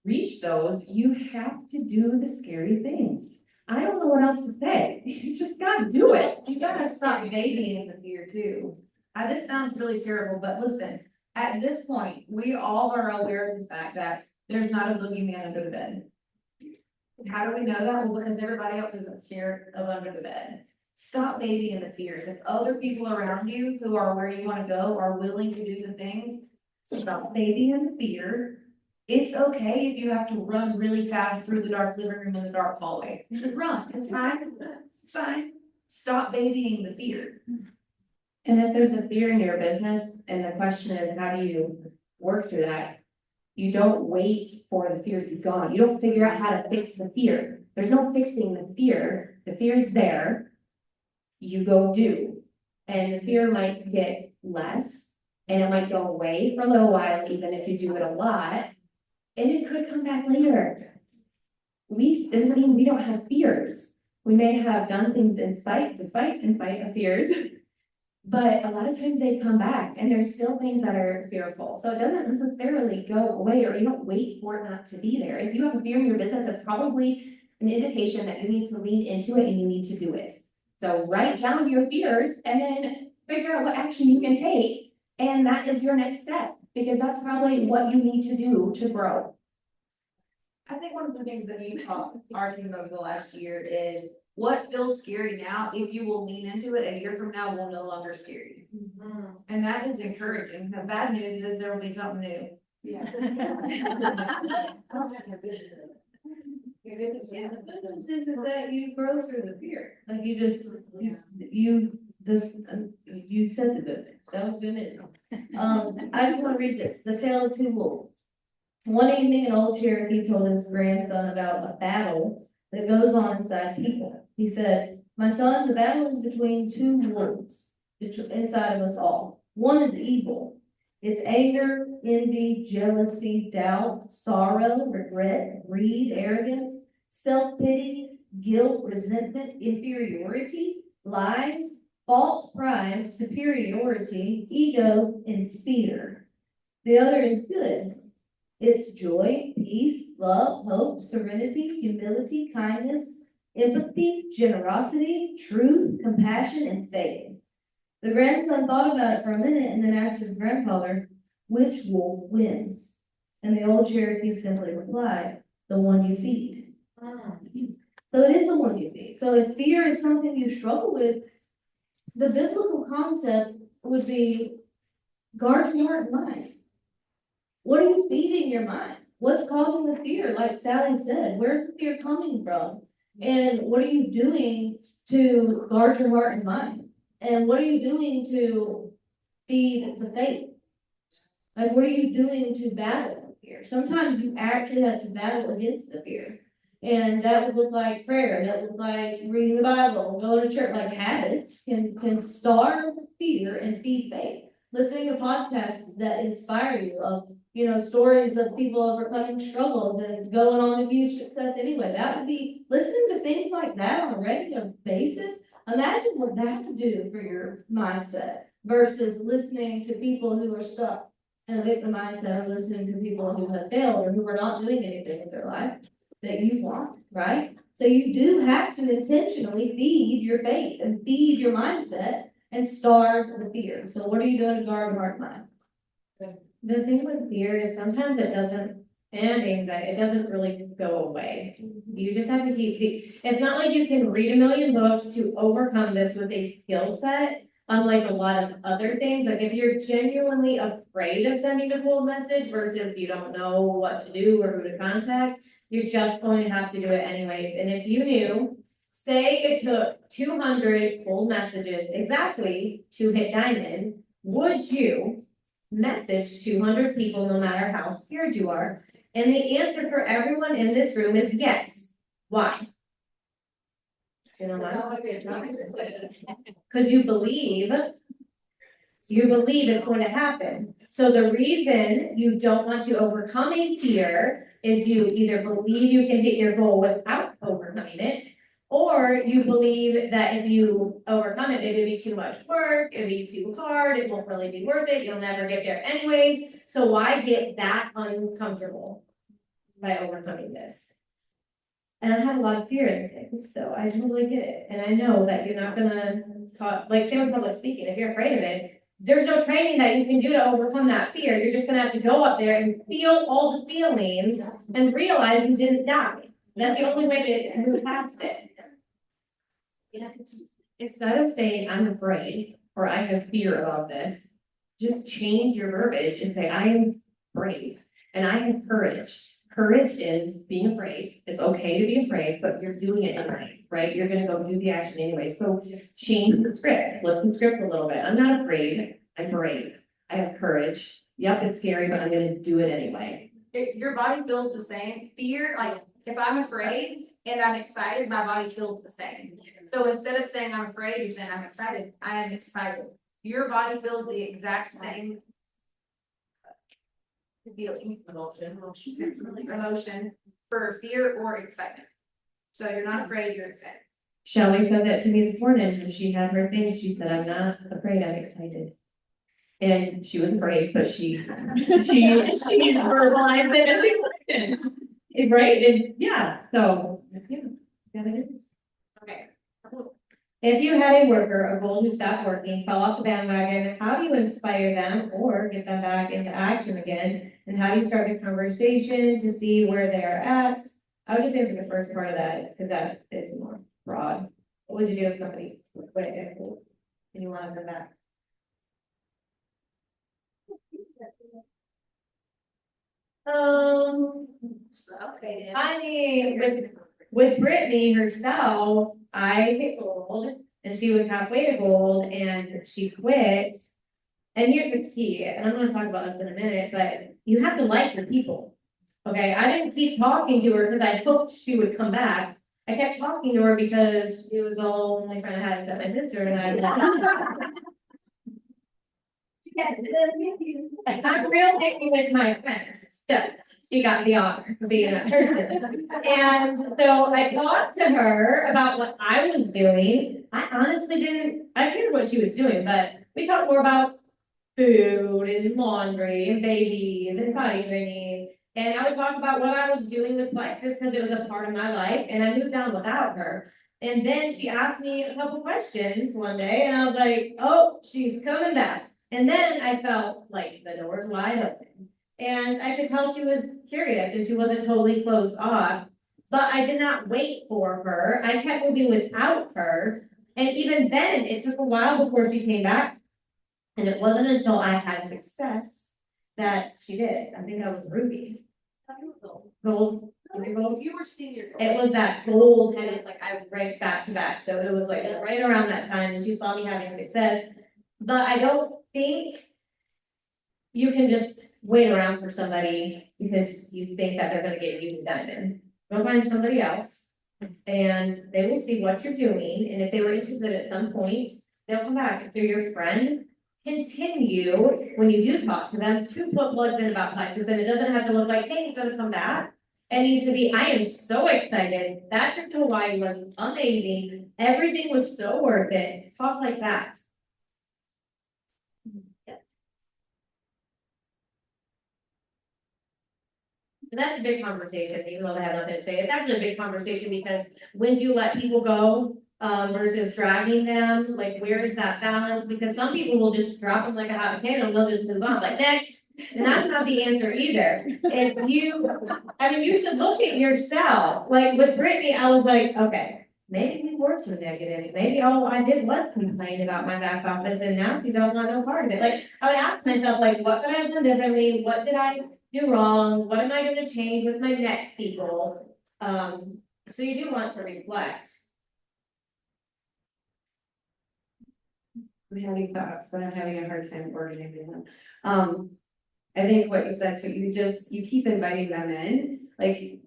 reach those, you have to do the scary things. I don't know what else to say. You just gotta do it. You gotta stop babying the fear too. This sounds really terrible, but listen, at this point, we all are aware of the fact that there's not a boogeyman under the bed. How do we know that? Well, because everybody else isn't scared of under the bed. Stop babying the fears. If other people around you who are where you wanna go are willing to do the things, stop babying the fear. It's okay if you have to run really fast through the dark living room in the dark hallway. Run, it's fine, it's fine. Stop babying the fear. And if there's a fear in your business, and the question is, how do you work through that? You don't wait for the fear to be gone. You don't figure out how to fix the fear. There's no fixing the fear. The fear is there. You go do. And the fear might get less, and it might go away for a little while, even if you do it a lot. And it could come back later. Doesn't mean we don't have fears. We may have done things in spite of fears. But a lot of times they come back and there's still things that are fearful. So it doesn't necessarily go away, or you don't wait for it not to be there. If you have a fear in your business, that's probably an indication that you need to lean into it and you need to do it. So write down your fears and then figure out what action you can take. And that is your next step, because that's probably what you need to do to grow. I think one of the things that we taught our team over the last year is what feels scary now, if you will lean into it, a year from now will no longer scare you. And that is encouraging. The bad news is there will be something new. Yeah. The difference is that you grow through the fear. Like you said the good thing. That was good news. I just want to read this, The Tale of Two Wolves. One evening, an old Cherokee told his grandson about a battle that goes on inside people. He said, "My son, the battle is between two wolves inside of us all. One is evil. It's anger, envy, jealousy, doubt, sorrow, regret, greed, arrogance, self-pity, guilt, resentment, inferiority, lies, false pride, superiority, ego, and fear. The other is good. It's joy, peace, love, hope, serenity, humility, kindness, empathy, generosity, truth, compassion, and faith." The grandson thought about it for a minute and then asked his grandfather, "Which wolf wins?" And the old Cherokee simply replied, "The one you feed." So it is the one you feed. So if fear is something you struggle with, the biblical concept would be guard your heart and mind. What are you feeding your mind? What's causing the fear? Like Sally said, where's the fear coming from? And what are you doing to guard your heart and mind? And what are you doing to feed the faith? Like, what are you doing to battle fear? Sometimes you actually have to battle against the fear. And that would look like prayer. That would look like reading the Bible, going to church. Like habits can starve fear and feed faith. Listening to podcasts that inspire you of you know, stories of people overcoming struggles and going on to huge success anyway. That would be, listening to things like that on a regular basis, imagine what that could do for your mindset versus listening to people who are stuck in a victim mindset or listening to people who have failed or who are not doing anything with their life that you want, right? So you do have to intentionally feed your faith and feed your mindset and starve the fear. So what are you doing to guard your heart and mind? The thing with fear is sometimes it doesn't, and anxiety, it doesn't really go away. You just have to it's not like you can read a million books to overcome this with a skill set, unlike a lot of other things. Like if you're genuinely afraid of sending a cold message versus you don't know what to do or who to contact, you're just going to have to do it anyways. And if you knew, say it took 200 cold messages exactly to hit diamond, would you message 200 people no matter how scared you are? And the answer for everyone in this room is yes. Why? Do you know why? Because you believe it's going to happen. So the reason you don't want to overcome a fear is you either believe you can hit your goal without overcoming it, or you believe that if you overcome it, it'll be too much work, it'll be too hard, it won't really be worth it, you'll never get there anyways. So why get that uncomfortable by overcoming this? And I have a lot of fear in things, so I totally get it. And I know that you're not gonna talk, like same with public speaking, if you're afraid of it, there's no training that you can do to overcome that fear. You're just gonna have to go up there and feel all the feelings and realize you didn't die. That's the only way to move past it. Instead of saying, I'm afraid, or I have fear about this, just change your verbiage and say, I am brave, and I have courage. Courage is being afraid. It's okay to be afraid, but you're doing it anyway, right? You're gonna go do the action anyway. So change the script, flip the script a little bit. I'm not afraid, I'm brave. I have courage. Yep, it's scary, but I'm gonna do it anyway. Your body feels the same. Fear, like if I'm afraid and I'm excited, my body feels the same. So instead of saying I'm afraid, you're saying I'm excited. I am excited. Your body feels the exact same feeling, emotion for fear or excitement. So you're not afraid, you're excited. Shelley said that to me this morning when she had her thing. She said, I'm not afraid, I'm excited. And she was afraid, but she verbalized it as excited. Right? And yeah, so, yeah, that it is. Okay. If you had a worker or goal who stopped working, fell off the bandwagon, how do you inspire them or get them back into action again? And how do you start the conversation to see where they're at? I would just answer the first part of that, because that is more broad. What would you do if somebody quit and you wanted them back? Okay. I mean, with Brittany herself, I hit gold and she was halfway to gold and she quit. And here's the key, and I'm gonna talk about this in a minute, but you have to like your people. Okay, I didn't keep talking to her because I hoped she would come back. I kept talking to her because she was the only friend I had except my sister and I. I'm real picky with my friends, so she got the honor of being that person. And so I talked to her about what I was doing. I honestly didn't, I cared what she was doing, but we talked more about food and laundry and babies and potty training. And I would talk about what I was doing with Lexus because it was a part of my life and I moved on without her. And then she asked me a couple questions one day and I was like, oh, she's coming back. And then I felt like the doors wide open. And I could tell she was curious and she wasn't totally closed off. But I did not wait for her. I kept moving without her. And even then, it took a while before she came back. And it wasn't until I had success that she did. I think I was Ruby. Gold. You were senior. It was that gold headed, like I ranked back to back. So it was like right around that time and she saw me having success. But I don't think you can just wait around for somebody because you think that they're gonna get you the diamond. Go find somebody else and they will see what you're doing. And if they were interested at some point, they'll come back. If they're your friend, continue, when you do talk to them, to put plugs in about Plexus, and it doesn't have to look like, hey, it's gonna come back. It needs to be, I am so excited, that trip to Hawaii was amazing, everything was so worth it, talk like that. And that's a big conversation, even though they have nothing to say, it's actually a big conversation, because when do you let people go? Versus dragging them, like where is that balance? Because some people will just drop them like a hot potato and they'll just move on, like next. And that's not the answer either. If you, I mean, you should look at yourself, like with Brittany, I was like, okay, maybe we were too negative, maybe all I did was complain about my back office and now she don't want no part of it. Like, I would ask myself, like, what could I have done differently? What did I do wrong? What am I gonna change with my next people? So you do want to reflect. I'm having thoughts, but I'm having a hard time organizing them. I think what you said, so you keep inviting them in, like,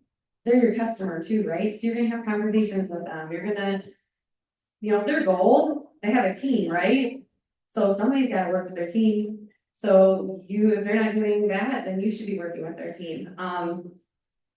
they're your customer too, right? So you're gonna have conversations with them, you're gonna, if they're gold, they have a team, right? So somebody's gotta work with their team, so if they're not doing that, then you should be working with their team. And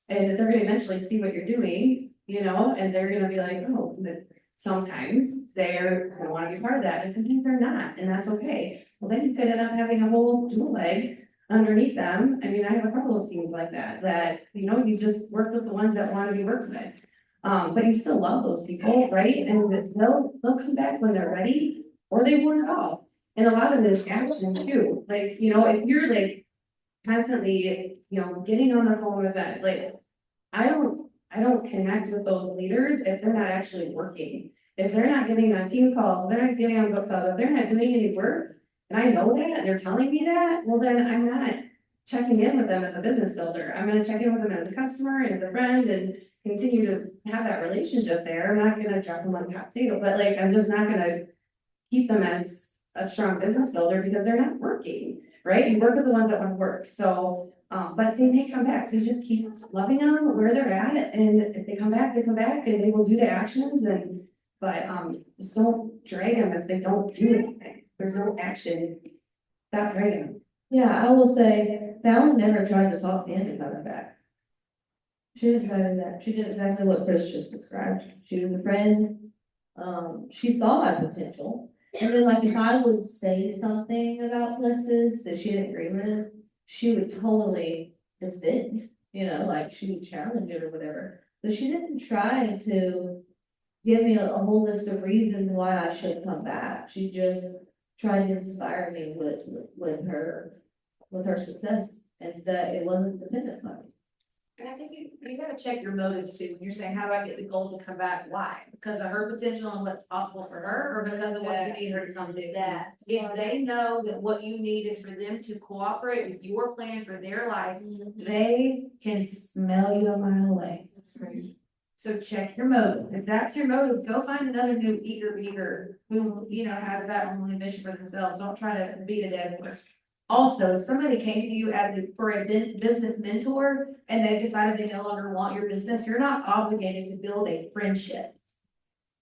they're gonna eventually see what you're doing, and they're gonna be like, oh, but sometimes they're gonna wanna be part of that, and sometimes they're not, and that's okay. Well, then you could end up having a whole dual leg underneath them. I mean, I have a couple of teams like that, you just work with the ones that wanna be worked with. But you still love those people, right? And they'll come back when they're ready, or they won't at all. And a lot of this action too, like, if you're like constantly, getting on the phone with that, like, I don't connect with those leaders if they're not actually working. If they're not getting on team calls, they're not getting on book club, if they're not doing any work, and I know that, and they're telling me that, well, then I'm not checking in with them as a business builder. I'm gonna check in with them as a customer and as a friend and continue to have that relationship there. I'm not gonna drop them on the hot potato, but like, I'm just not gonna keep them as a strong business builder because they're not working, right? You work with the ones that want to work, so, but they may come back, so you just keep loving them where they're at, and if they come back, and they will do the actions, but just don't drag them if they don't do anything, there's no action, stop dragging them. Yeah, I will say, Fallon never tried to talk Andy about her back. She didn't try to do that, she did exactly what Chris just described, she was a friend, she saw my potential. And then like if I would say something about Plexus that she didn't agree with, she would totally defend, like she would challenge it or whatever. But she didn't try to give me a whole list of reasons why I should come back. She just tried to inspire me with her success, and that it wasn't dependent on me. And I think you gotta check your motives too, when you're saying, how do I get the goal to come back, why? Because of her potential and what's possible for her, or because of what you need her to come do? That. If they know that what you need is for them to cooperate with your plan for their life, they can smell you a mile away. That's right. So check your motive. If that's your motive, go find another new eager beaver who, has that only mission for themselves. Don't try to beat a dead horse. Also, if somebody came to you for a business mentor and they decided they no longer want your business, you're not obligated to build a friendship.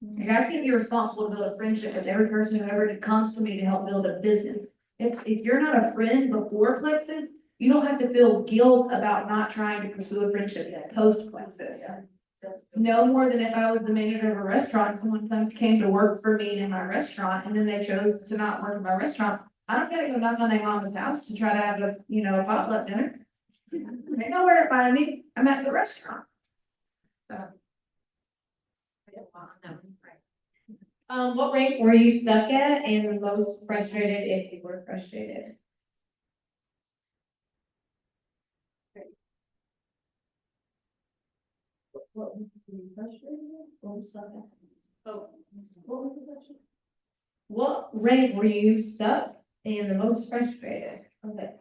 Like, I can't be responsible to build a friendship with every person who ever comes to me to help build a business. If you're not a friend before Plexus, you don't have to feel guilt about not trying to pursue a friendship post Plexus. No more than if I was the manager of a restaurant, and someone came to work for me in my restaurant, and then they chose to not work in my restaurant. I don't gotta go knock on their mama's house to try to have a potluck dinner. They know where to find me. I'm at the restaurant. So. What rank were you stuck at and the most frustrated if you were frustrated? What was you frustrated with? What was stuck at? Oh, What was the question? what rank were you stuck and the most frustrated? Okay.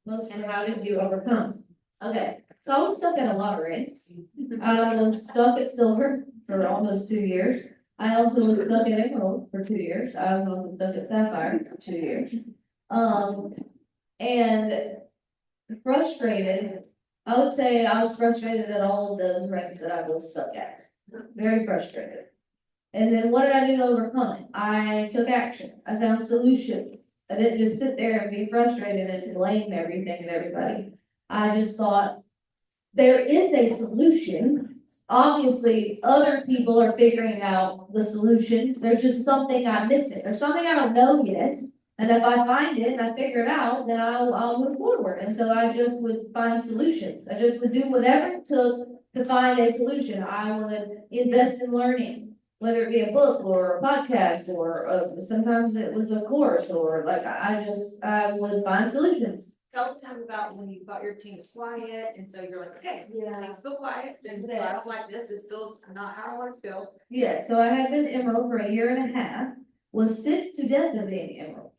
And how did you overcome? Okay, so I was stuck at a lot of ranks. I was stuck at silver for almost 2 years. I also was stuck at emerald for 2 years. I was also stuck at sapphire for 2 years. And frustrated, I would say I was frustrated at all of those ranks that I was stuck at. Very frustrated. And then what did I do to overcome it? I took action. I found solutions. I didn't just sit there and be frustrated and blame everything and everybody. I just thought, there is a solution. Obviously, other people are figuring out the solution. There's just something I'm missing. There's something I don't know yet. And if I find it and I figure it out, then I'll move forward. And so I just would find solutions. I just would do whatever it took to find a solution. I would invest in learning, whether it be a book or a podcast or sometimes it was a course or like I would find solutions. Tell the time about when you thought your team was quiet, and so you're like, okay, things feel quiet, and so I don't like this, it's still not how I want it to feel. Yeah, so I had been Emerald for a year and a half, was sick to death of being Emerald.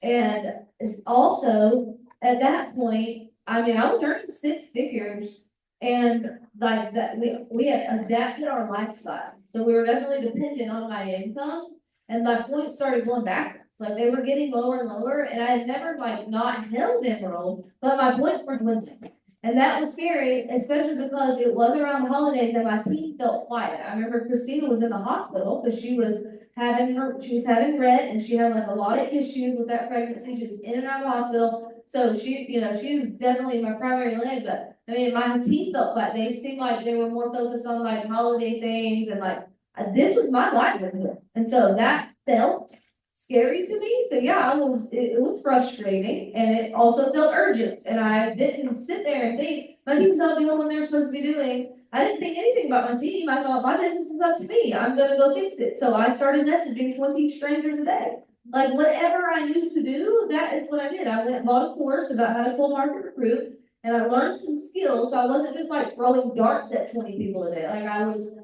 And also, at that point, I mean, I was earning 6 figures. And like that, we had adapted our lifestyle, so we were definitely dependent on my income. And my points started going backwards, like they were getting lower and lower, and I had never like not held Emerald, but my points were dwindling. And that was scary, especially because it was around the holidays and my team felt quiet. I remember Christina was in the hospital because she was having Rett and she had like a lot of issues with that pregnancy. She was in and out of the hospital. So she was definitely my primary leg, but I mean, my team felt quiet. They seemed like they were more focused on like holiday things and like, this was my livelihood. And so that felt scary to me. So yeah, it was frustrating and it also felt urgent. And I didn't sit there and think my team's not doing what they're supposed to be doing. I didn't think anything about my team. I thought my business is up to me. I'm gonna go fix it. So I started messaging 20 strangers a day. Like whatever I knew to do, that is what I did. I went and bought a course about how to cold market recruit. And I learned some skills, so I wasn't just like throwing darts at 20 people a day. Like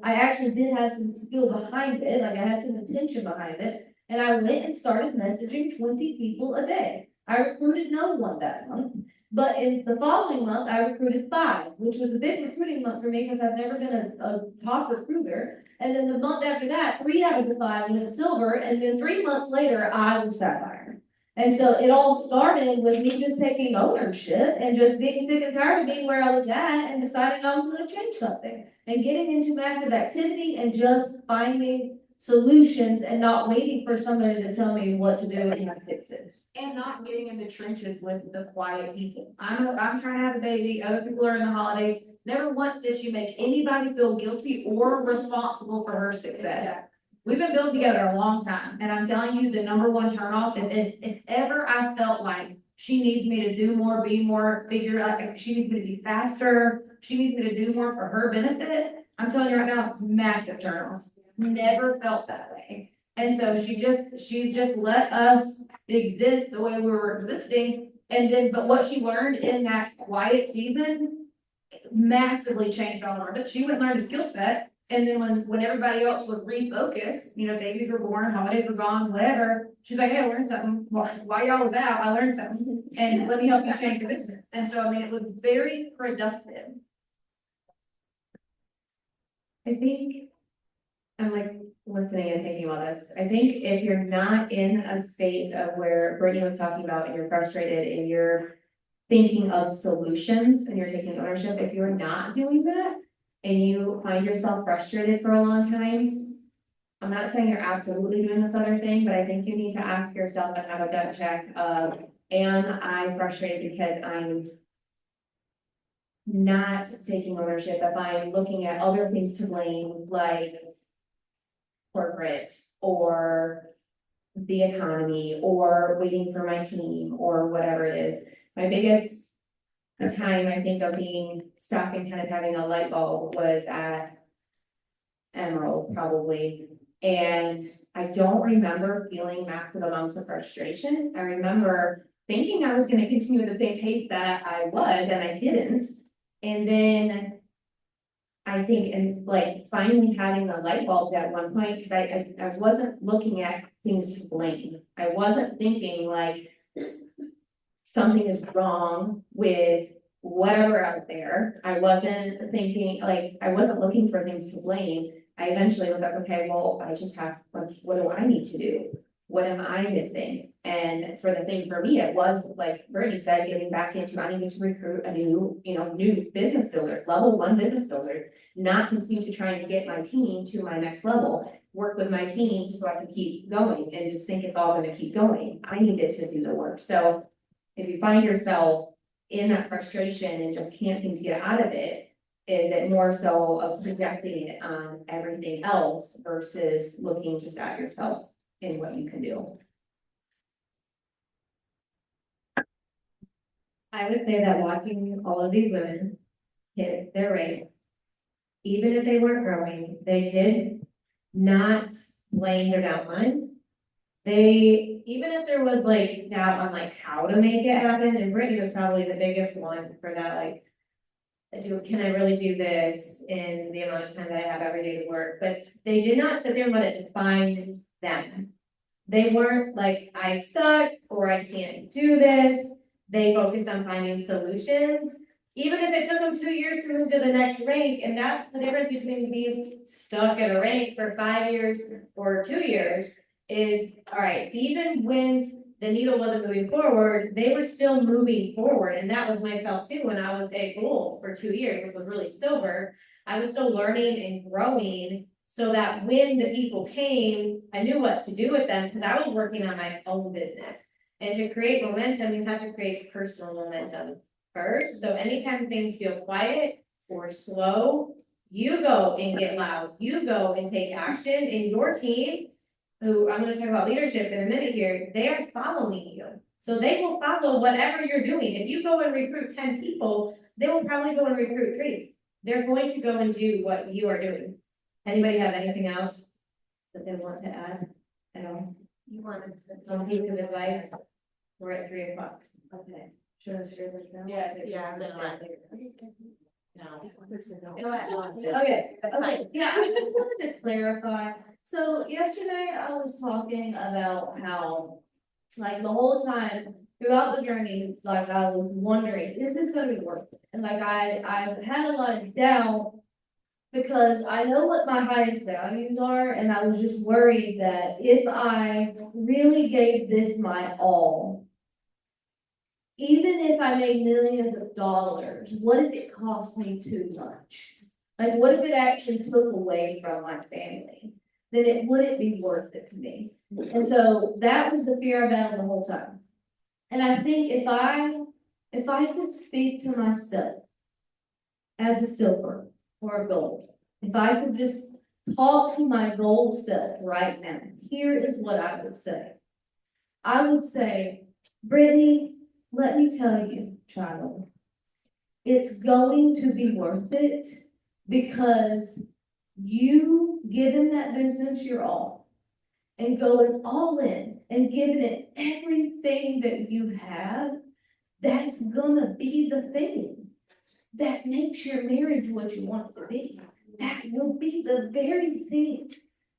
I actually did have some skill behind it, like I had some intention behind it. And I went and started messaging 20 people a day. I recruited no one that month, but in the following month, I recruited 5, which was a big recruiting month for me because I've never been a top recruiter. And then the month after that, 3 out of the 5 went silver, and then 3 months later, I was sapphire. And so it all started with me just taking ownership and just being sick and tired of being where I was at and deciding I was gonna change something. And getting into massive activity and just finding solutions and not waiting for somebody to tell me what to do and how to fix it. And not getting in the trenches with the quiet people. I'm trying to have a baby, other people are in the holidays. Never once did she make anybody feel guilty or responsible for her success. We've been building together a long time, and I'm telling you, the number one turnoff, if ever I felt like she needs me to do more, be more, figure out, if she needs me to be faster, she needs me to do more for her benefit, I'm telling you right now, massive turnoff. Never felt that way. And so she just let us exist the way we were existing. And then, but what she learned in that quiet season massively changed all of her, but she went and learned a skill set. And then when everybody else was refocused, babies were born, holidays were gone, whatever, she's like, hey, I learned something. While y'all was out, I learned something. And let me help you change your business. And so, I mean, it was very productive. I think, I'm like listening and thinking about this. I think if you're not in a state of where Brittany was talking about and you're frustrated and you're thinking of solutions and you're taking ownership, if you're not doing that and you find yourself frustrated for a long time, I'm not saying you're absolutely doing this other thing, but I think you need to ask yourself and have a gut check of, am I frustrated because I'm not taking ownership, if I'm looking at other things to blame, like corporate or the economy or waiting for my team or whatever it is. My biggest time I think of being stuck and kind of having a light bulb was at Emerald probably. And I don't remember feeling massive amounts of frustration. I remember thinking I was going to continue at the same pace that I was, and I didn't. And then I think, and like finally having the light bulbs at one point, because I wasn't looking at things to blame. I wasn't thinking like something is wrong with whatever out there. I wasn't thinking, like, I wasn't looking for things to blame. I eventually was like, okay, well, I just have, like, what do I need to do? what am I missing? And for the thing for me, it was like Brittany said, getting back into, I needed to recruit a new, new business builders, level 1 business builders. Not continue to try and get my team to my next level, work with my team so I can keep going and just think it's all gonna keep going. I needed to do the work. So if you find yourself in that frustration and just can't seem to get out of it, is it more so of projecting it on everything else versus looking just at yourself and what you can do? I would say that watching all of these women hit their rate, even if they weren't growing, they did not blame their downline. They, even if there was like doubt on like how to make it happen, and Brittany was probably the biggest one for that, like, can I really do this in the amount of time that I have every day to work? But they did not sit there and let it define them. They weren't like, I suck, or I can't do this. They focused on finding solutions, even if it took them 2 years to move to the next rank, and that's the difference between being stuck at a rank for 5 years or 2 years, is, all right, even when the needle wasn't moving forward, they were still moving forward, and that was myself too, when I was at gold for 2 years, which was really silver, I was still learning and growing, so that when the people came, I knew what to do with them, because I was working on my own business. And to create momentum, you have to create personal momentum first. So anytime things feel quiet or slow, you go and get loud. You go and take action. And your team, who I'm going to talk about leadership in a minute here, they are following you. So they will follow whatever you're doing. If you go and recruit 10 people, they will probably go and recruit 3. They're going to go and do what you are doing. Anybody have anything else that they want to add? I don't. You wanted to. One piece of advice. We're at 3:00. Okay. Should I share this now? Yeah, yeah, No. that's fine. No. Go ahead. Okay, That's okay, fine. yeah, I just wanted to clarify, so yesterday I was talking about how, like, the whole time throughout the journey, like, I was wondering, is this gonna be worth it? And like, I've had a lot of doubt, because I know what my highest values are, and I was just worried that if I really gave this my all, even if I made millions of dollars, what if it cost me too much? Like, what if it actually took away from my family? Then it wouldn't be worth it to me. And so that was the fear I've had the whole time. And I think if I could speak to myself as a silver or a gold, if I could just talk to my gold self right now, here is what I would say. I would say, Brittany, let me tell you, child, it's going to be worth it because you giving that business your all and going all in and giving it everything that you have, that's gonna be the thing that makes your marriage what you want it to be. That will be the very thing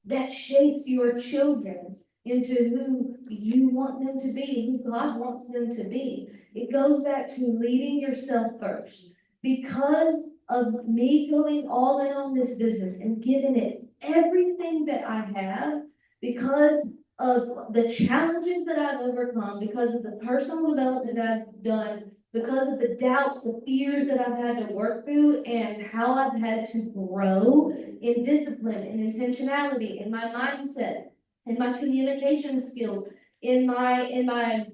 that shapes your children into who you want them to be, who God wants them to be. It goes back to leading yourself first. Because of me going all in on this business and giving it everything that I have, because of the challenges that I've overcome, because of the personal development that I've done, because of the doubts, the fears that I've had to work through, and how I've had to grow in discipline and intentionality, in my mindset, in my communication skills, in my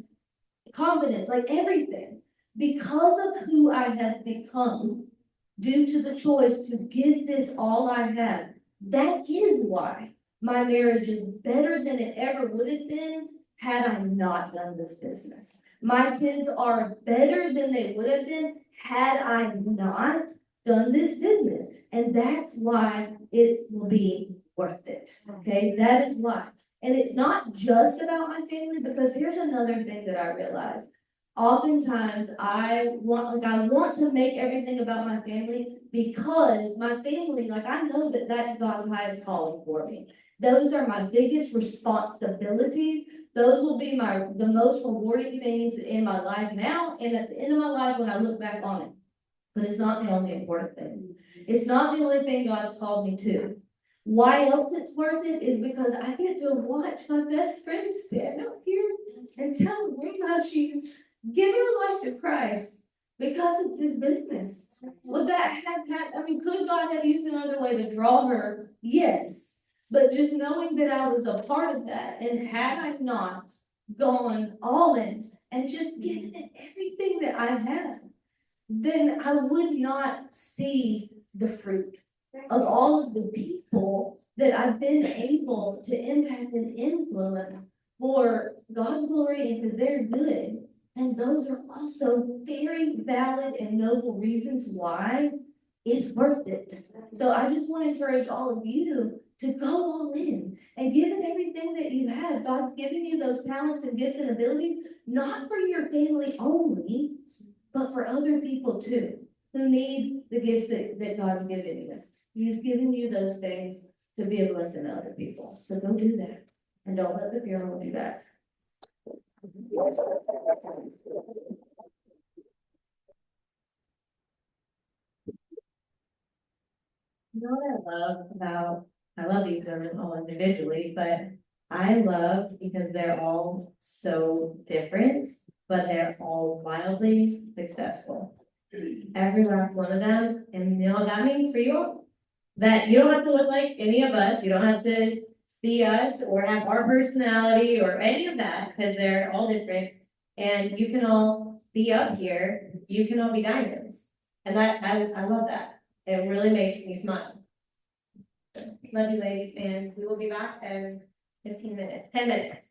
confidence, like everything. Because of who I have become, due to the choice to give this all I have, that is why my marriage is better than it ever would have been had I not done this business. My kids are better than they would have been had I not done this business. And that's why it will be worth it. Okay, that is why. And it's not just about my family, because here's another thing that I realized. Oftentimes I want to make everything about my family because my family, like, I know that that's God's highest calling for me. Those are my biggest responsibilities. Those will be the most rewarding things in my life now and at the end of my life when I look back on it. But it's not the only important thing. It's not the only thing God's called me to. why else it's worth it is because I get to watch my best friend stand up here and tell me how she's given her life to Christ because of this business. Would that have had, I mean, could God have used another way to draw her? Yes. But just knowing that I was a part of that, and had I not gone all in and just given it everything that I had, then I would not see the fruit of all of the people that I've been able to impact and influence for God's glory and for their good. And those are also very valid and noble reasons why it's worth it. So I just want to encourage all of you to go all in and give it everything that you have. God's given you those talents and gifts and abilities, not for your family only, but for other people too, who need the gifts that God's given you. He's given you those things to be a blessing to other people. So go do that. And don't let the fear hold you back. You know what I love about, I love these women all individually, but I love because they're all so different, but they're all wildly successful. Every last one of them, and you know what that means for you? That you don't have to look like any of us, you don't have to be us or have our personality or any of that, because they're all different. And you can all be up here, you can all be diamonds. And that, I love that. It really makes me smile. Love you, ladies, and we will be back in 15 minutes, 10 minutes.